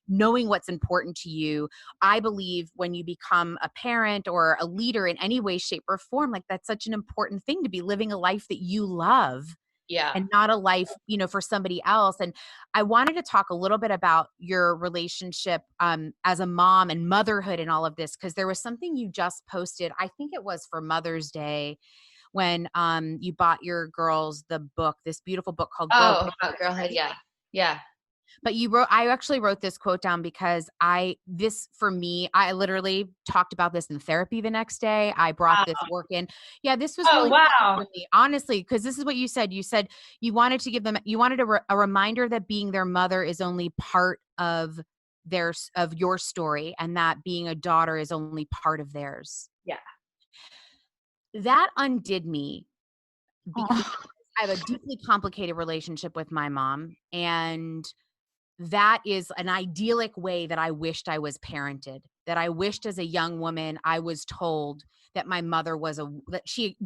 knowing what's important to you. I believe when you become a parent or a leader in any way, shape, or form, like, that's such an important thing, to be living a life that you love. Yeah. And not a life, for somebody else. And I wanted to talk a little bit about your relationship as a mom and motherhood and all of this, because there was something you just posted. I think it was for Mother's Day, when you bought your girls the book, this beautiful book called About Girlhood. Yeah. Yeah. But I actually wrote this quote down because for me, I literally talked about this in therapy the next day. I brought this work in. Yeah, this was really important for me, honestly, because this is what you said. You said you wanted to give them, a reminder that being their mother is only part of your story, and that being a daughter is only part of theirs. Yeah. That undid me, because I have a deeply complicated relationship with my mom, and that is an idyllic way that I wished I was parented, that I wished as a young woman I was told that my mother that she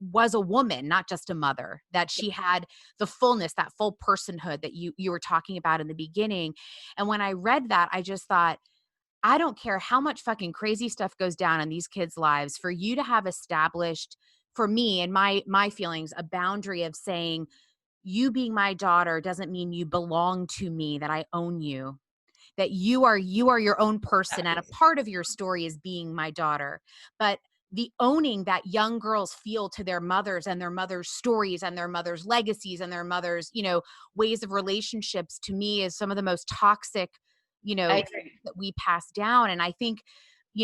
was a woman, not just a mother, that she had the fullness, that full personhood that you were talking about in the beginning. And when I read that, I just thought, I don't care how much fucking crazy stuff goes down in these kids' lives, for you to have established, for me and my feelings, a boundary of saying, you being my daughter doesn't mean you belong to me, that I own you, that you are your own person, and a part of your story is being my daughter. But the owning that young girls feel to their mothers, and their mothers' stories, and their mothers' legacies, and their mothers', ways of relationships, to me is some of the most toxic, that we pass down. And I think,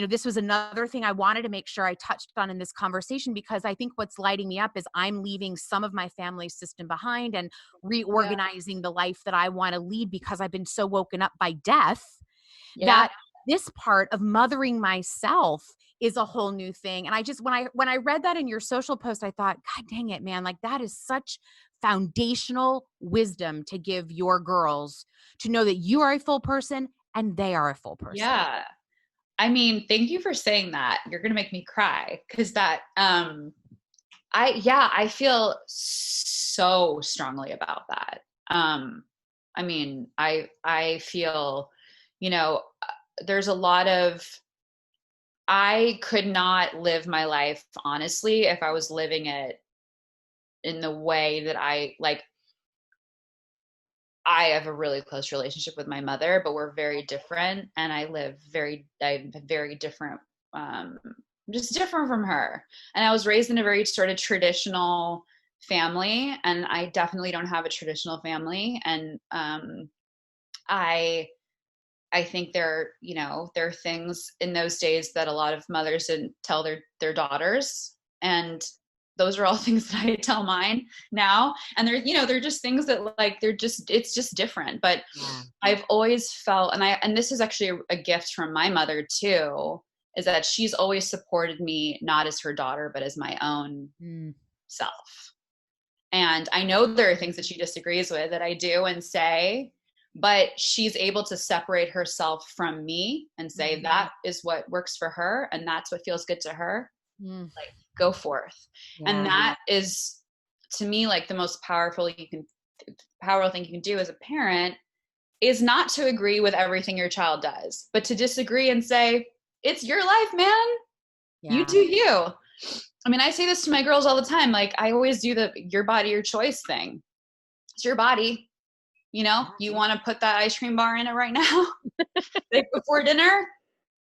this was another thing I wanted to make sure I touched on in this conversation, because I think what's lighting me up is I'm leaving some of my family system behind and reorganizing the life that I want to lead, because I've been so woken up by death that this part of mothering myself is a whole new thing. And I just, when I read that in your social post, I thought, God dang it, man, like, that is such foundational wisdom to give your girls, to know that you are a full person and they are a full person. Yeah. I mean, thank you for saying that. You're going to make me cry, because that, I feel so strongly about that. I mean, I feel, there's a lot of, I could not live my life honestly if I was living it in the way that I have a really close relationship with my mother, but we're very different, and I have very different, just different from her. And I was raised in a very sort of traditional family, and I definitely don't have a traditional family. And I think there are things in those days that a lot of mothers didn't tell their daughters, and those are all things that I tell mine now. And they're just things that, like, it's just different. But I've always felt, and this is actually a gift from my mother too, is that she's always supported me, not as her daughter, but as my own self. And I know there are things that she disagrees with that I do and say, but she's able to separate herself from me and say that is what works for her and that's what feels good to her. Like, go forth. And that is, to me, like the most powerful thing you can do as a parent is not to agree with everything your child does, but to disagree and say, it's your life, man. You do you. I mean, I say this to my girls all the time. Like, I always do the your body, your choice thing. It's your body. You know, you want to put that ice cream bar in it right now, like before dinner.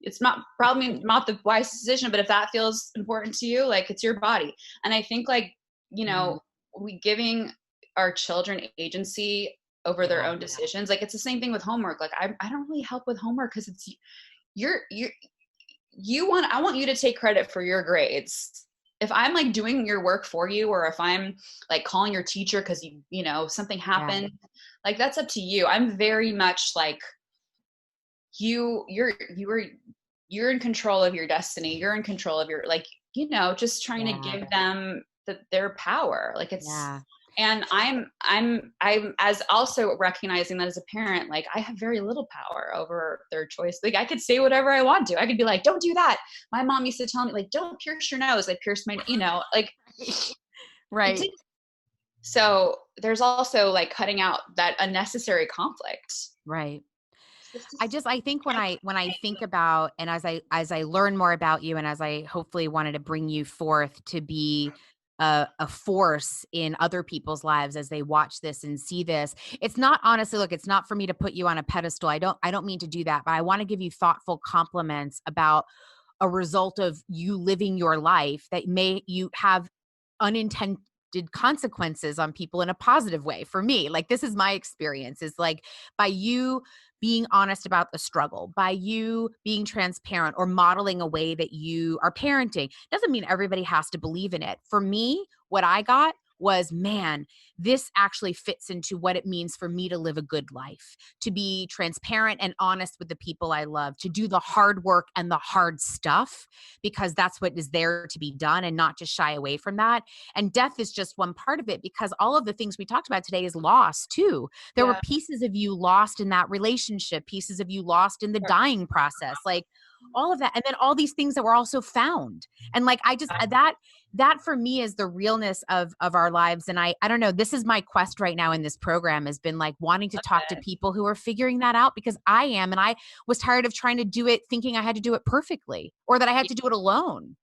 It's not probably not the wise decision, but if that feels important to you, like, it's your body. And I think, like, you know, we giving our children agency over their own decisions. Like, it's the same thing with homework. Like, I don't really help with homework because it's I want you to take credit for your grades. If I'm like doing your work for you, or if I'm like calling your teacher because you know something happened, like, that's up to you. I'm very much like, you're in control of your destiny. You're in control of your, like, you know, just trying to give them their power. Like, it's, and I'm as also recognizing that as a parent, like, I have very little power over their choice. Like, I could say whatever I want to. I could be like, don't do that. My mom used to tell me, like, don't pierce your nose. I pierced my, you know, like, right. So there's also like cutting out that unnecessary conflict. Right. I think when I think about, and as I learn more about you, and as I hopefully wanted to bring you forth to be a force in other people's lives as they watch this and see this, it's not, honestly, look, it's not for me to put you on a pedestal. I don't mean to do that, but I want to give you thoughtful compliments about a result of you living your life that you have unintended consequences on people in a positive way. For me, like, this is my experience, is like, by you being honest about the struggle, by you being transparent or modeling a way that you are parenting, doesn't mean everybody has to believe in it. For me, what I got was, man, this actually fits into what it means for me to live a good life, to be transparent and honest with the people I love, to do the hard work and the hard stuff, because that's what is there to be done, and not just shy away from that. And death is just one part of it, because all of the things we talked about today is loss too. There were pieces of you lost in that relationship, pieces of you lost in the dying process, like all of that. And then all these things that were also found. And like, I just, that for me is the realness of our lives. And I don't know, this is my quest right now in this program, has been like wanting to talk to people who are figuring that out, because I am, and I was tired of trying to do it thinking I had to do it perfectly, or that I had to do it alone.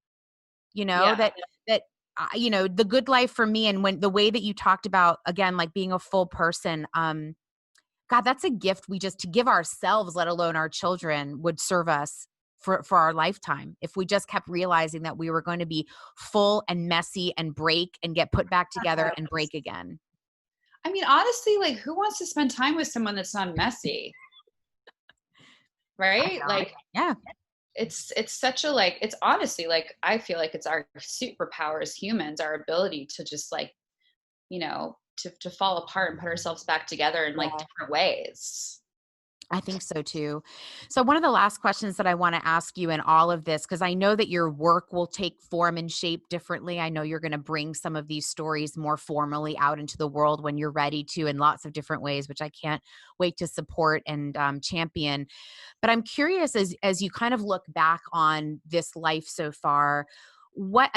You know, that you know, the good life for me, and when the way that you talked about, again, like being a full person, God, that's a gift we just, to give ourselves, let alone our children, would serve us for our lifetime. If we just kept realizing that we were going to be full and messy and break and get put back together and break again. I mean, honestly, like, who wants to spend time with someone that's not messy? Right? Like, it's such a, like, it's honestly, like, I feel like it's our superpower as humans, our ability to just, like, you know, to fall apart and put ourselves back together in like different ways. I think so too. So one of the last questions that I want to ask you in all of this, because I know that your work will take form and shape differently. I know you're going to bring some of these stories more formally out into the world when you're ready to, in lots of different ways, which I can't wait to support and champion. But I'm curious, as you kind of look back on this life so far,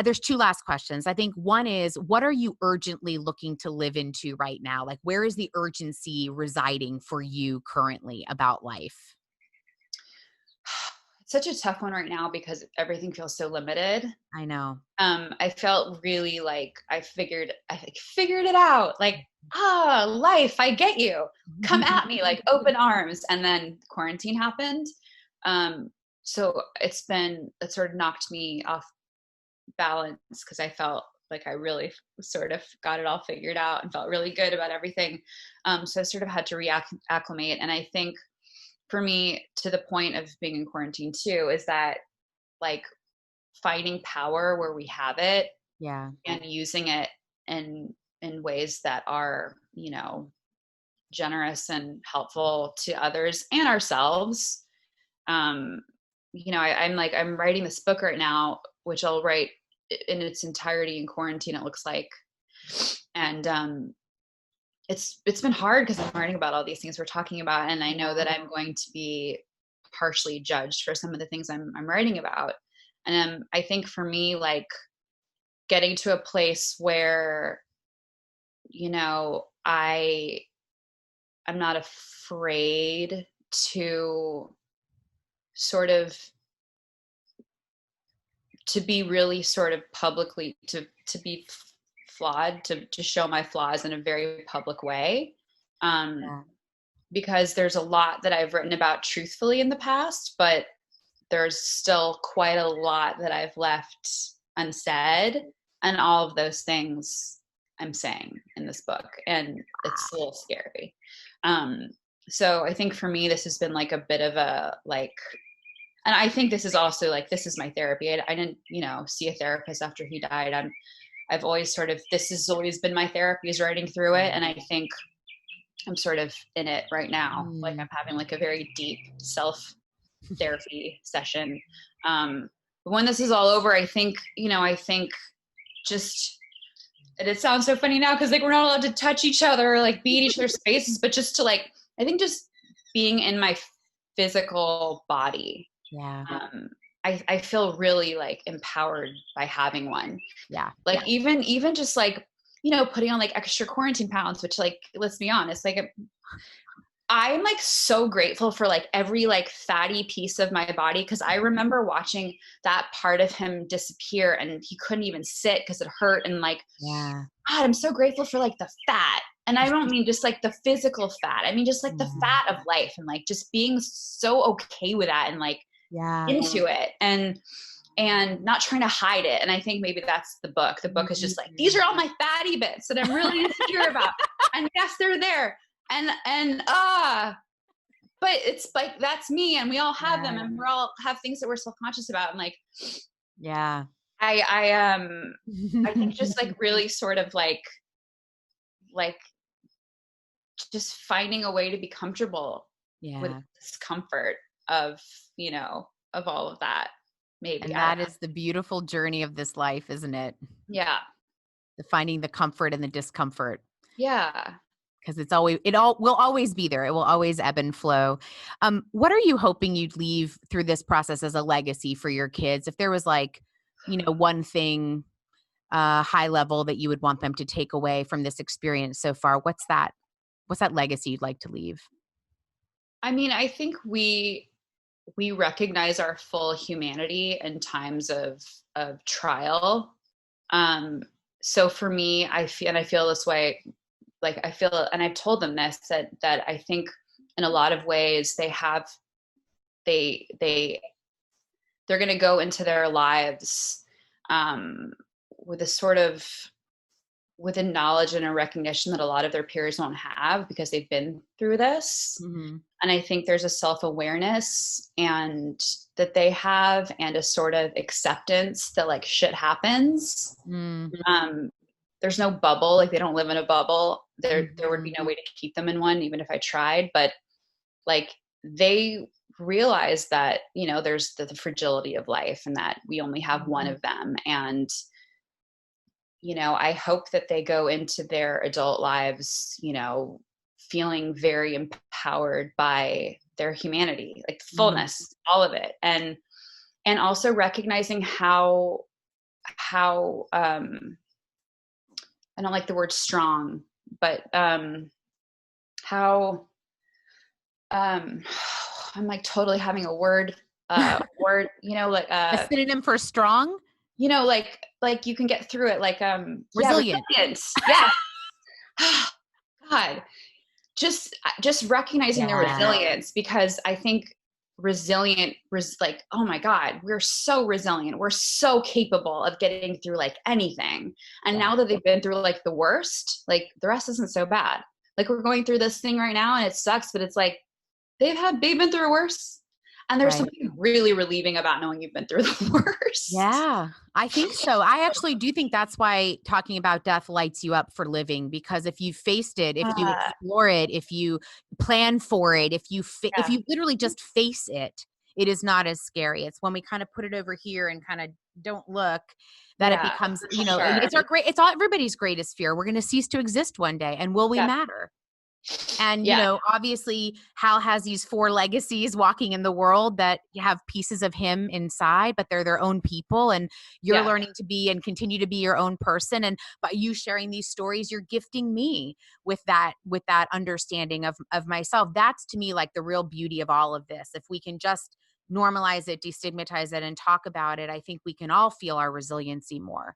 there's two last questions. I think one is, what are you urgently looking to live into right now? Like, where is the urgency residing for you currently about life? It's such a tough one right now because everything feels so limited. I know. I felt really like I figured it out. Like, life, I get you. Come at me, like, open arms. And then quarantine happened. So it sort of knocked me off balance, because I felt like I really sort of got it all figured out and felt really good about everything. So I sort of had to reacclimate. And I think for me, to the point of being in quarantine too, is that, like, finding power where we have it, and using it in ways that are, you know, generous and helpful to others and ourselves. You know, I'm writing this book right now, which I'll write in its entirety in quarantine, it looks like. And it's been hard because I'm writing about all these things we're talking about, and I know that I'm going to be harshly judged for some of the things I'm writing about. And I think for me, like getting to a place where, you know, I'm not afraid to sort of to be really sort of publicly to be flawed, to show my flaws in a very public way. Yeah. Because there's a lot that I've written about truthfully in the past, but there's still quite a lot that I've left unsaid. And all of those things I'm saying in this book. And it's a little scary. So I think for me, this has been like a bit of a like, and I think this is also like, this is my therapy. I didn't, you know, see a therapist after he died. I've always sort of, this has always been my therapy, is writing through it. And I think I'm sort of in it right now. Like I'm having like a very deep self therapy session. But when this is all over, I think, you know, just, and it sounds so funny now because like we're not allowed to touch each other or like be in each other's faces, but just to like, I think just being in my physical body. Yeah. I feel really like empowered by having one. Yeah. Like even just like, you know, putting on like extra quarantine pounds, which like, let's be honest, like I'm like so grateful for like every like fatty piece of my body. Cause I remember watching that part of him disappear and he couldn't even sit because it hurt. And like, Yeah. God, I'm so grateful for like the fat. And I don't mean just like the physical fat. I mean, just like the fat of life and like just being so okay with that and like into it and not trying to hide it. And I think maybe that's the book. The book is just like, these are all my fatty bits that I'm really insecure about. And yes, they're there. But it's like, that's me and we all have them and we're all have things that we're self-conscious about. And like, I think just like really sort of like just finding a way to be comfortable with discomfort of, you know, of all of that. Maybe. And that is the beautiful journey of this life, isn't it? Yeah. The finding the comfort in the discomfort. Yeah. Because will always be there. It will always ebb and flow. What are you hoping you'd leave through this process as a legacy for your kids? If there was like, you know, one thing high level that you would want them to take away from this experience so far, what's that legacy you'd like to leave? I mean, I think we recognize our full humanity in times of trial. So for me, I feel this way. Like I feel, and I've told them this, that I think in a lot of ways they're going to go into their lives with a sort of, with a knowledge and a recognition that a lot of their peers won't have because they've been through this. Mm-hmm. And I think there's a self-awareness and that they have, and a sort of acceptance that like shit happens. Mm-hmm. There's no bubble. Like they don't live in a bubble. There would be no way to keep them in one, even if I tried, but like they realize that, you know, there's the fragility of life and that we only have one of them. And, you know, I hope that they go into their adult lives, you know, feeling very empowered by their humanity, like fullness, all of it. And also recognizing how I don't like the word strong, but how I'm like totally having a word, you know, like a synonym for strong, you know, like you can get through it, like resilient. Yeah, resilience. Yeah. God, just recognizing the resilience, because I think like, oh my God, we're so resilient. We're so capable of getting through like anything. And now that they've been through like the worst, like the rest isn't so bad. Like we're going through this thing right now and it sucks, but it's like, they've been through worse. And there's something really relieving about knowing you've been through the worst. Yeah, I think so. I actually do think that's why talking about death lights you up for living, because if you faced it, if you explore it, if you plan for it, if you literally just face it, it is not as scary. It's when we kind of put it over here and kind of don't look, that it becomes, for you know, sure. it's all everybody's greatest fear. We're going to cease to exist one day, and will we matter? And, you know, obviously Hal has these 4 legacies walking in the world that have pieces of him inside, but they're their own people. And you're learning to be and continue to be your own person. And by you sharing these stories, you're gifting me with that understanding of myself. That's to me like the real beauty of all of this. If we can just normalize it, destigmatize it, and talk about it, I think we can all feel our resiliency more.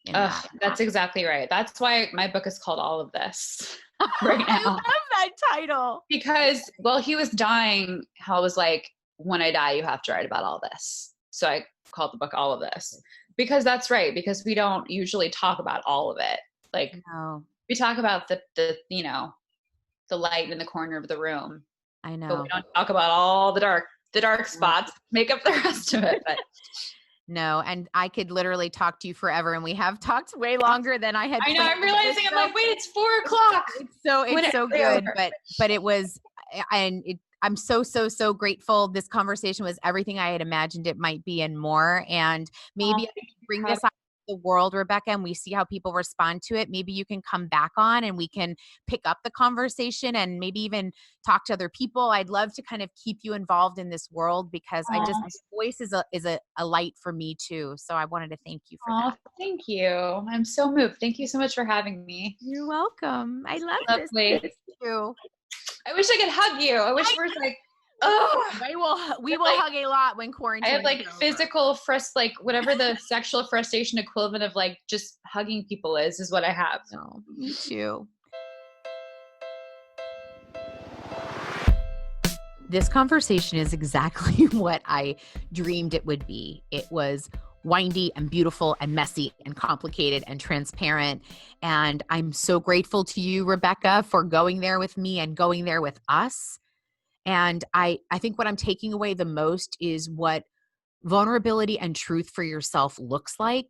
That's exactly right. That's why my book is called All of This right now. I love that title. Because, well, he was dying. Hal was like, when I die, you have to write about all this. So I called the book All of This, because that's right. Because we don't usually talk about all of it. Like we talk about the, you know, the light in the corner of the room. I know. But we don't talk about all the dark spots, make up the rest of it. But no, and I could literally talk to you forever, and we have talked way longer than I had. I know. I'm realizing. I'm like, wait, it's 4:00. It's so good, but it was, and I'm so grateful. This conversation was everything I had imagined it might be and more. And maybe I can bring this out to the world, Rebecca, and we see how people respond to it. Maybe you can come back on and we can pick up the conversation and maybe even talk to other people. I'd love to kind of keep you involved in this world, because my voice is a light for me too. So I wanted to thank you for that. Thank you. I'm so moved. Thank you so much for having me. You're welcome. I love this. Thank you. I wish I could hug you. I wish we were like, oh. We will hug a lot when quarantine. I have like physical whatever the sexual frustration equivalent of like just hugging people is what I have. No, me too. This conversation is exactly what I dreamed it would be. It was windy and beautiful and messy and complicated and transparent. And I'm so grateful to you, Rebecca, for going there with me and going there with us. And I think what I'm taking away the most is what vulnerability and truth for yourself looks like.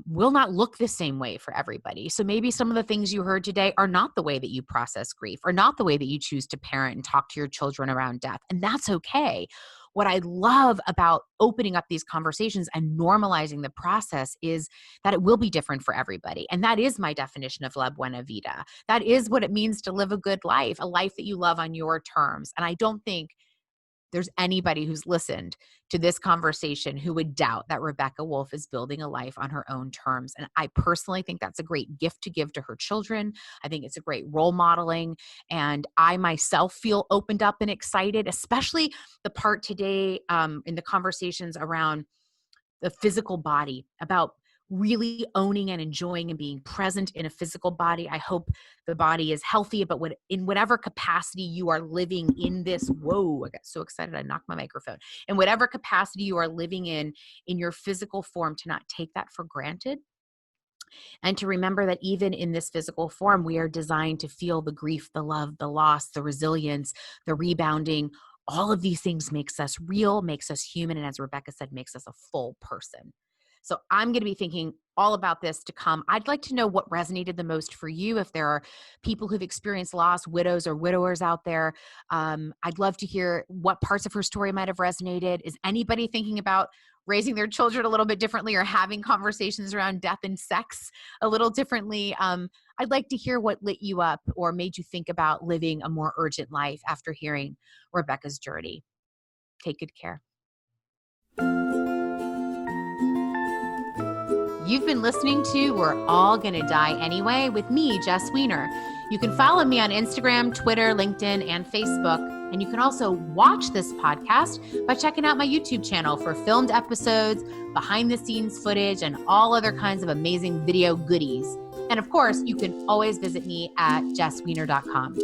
Will not look the same way for everybody. So maybe some of the things you heard today are not the way that you process grief, or not the way that you choose to parent and talk to your children around death. And that's okay. What I love about opening up these conversations and normalizing the process is that it will be different for everybody. And that is my definition of La Buena Vida. That is what it means to live a good life, a life that you love on your terms. And I don't think there's anybody who's listened to this conversation who would doubt that Rebecca Woolf is building a life on her own terms. And I personally think that's a great gift to give to her children. I think it's a great role modeling. And I myself feel opened up and excited, especially the part today in the conversations around the physical body, about really owning and enjoying and being present in a physical body. I hope the body is healthy, but in whatever capacity you are living in this, whoa, I got so excited I knocked my microphone. In whatever capacity you are living in your physical form, to not take that for granted. And to remember that even in this physical form, we are designed to feel the grief, the love, the loss, the resilience, the rebounding. All of these things makes us real, makes us human, and as Rebecca said, makes us a full person. So I'm going to be thinking all about this to come. I'd like to know what resonated the most for you. If there are people who've experienced loss, widows or widowers out there, I'd love to hear what parts of her story might have resonated. Is anybody thinking about raising their children a little bit differently, or having conversations around death and sex a little differently? I'd like to hear what lit you up or made you think about living a more urgent life after hearing Rebecca's journey. Take good care. You've been listening to We're All Gonna Die Anyway with me, Jess Weiner. You can follow me on Instagram, Twitter, LinkedIn, and Facebook. And you can also watch this podcast by checking out my YouTube channel for filmed episodes, behind the scenes footage, and all other kinds of amazing video goodies. And of course, you can always visit me at jessweiner.com.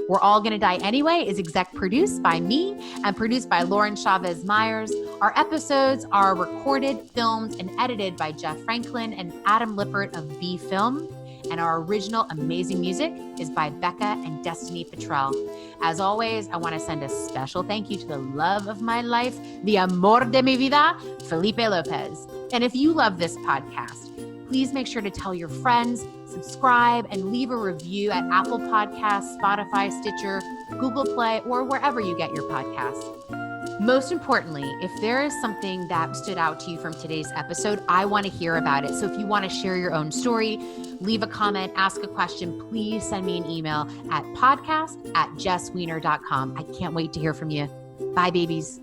We're All Gonna Die Anyway is exec produced by me and produced by Lauren Chavez Myers. Our episodes are recorded, filmed, and edited by Jeff Franklin and Adam Lippert of B Film. And our original amazing music is by Becca and Destiny Petrell. As always, I want to send a special thank you to the love of my life, the amor de mi vida, Felipe Lopez. And if you love this podcast, please make sure to tell your friends, subscribe, and leave a review at Apple Podcasts, Spotify, Stitcher, Google Play, or wherever you get your podcasts. Most importantly, if there is something that stood out to you from today's episode, I want to hear about it. So if you want to share your own story, leave a comment, ask a question, please send me an email at podcast@jesswiener.com. I can't wait to hear from you. Bye, babies.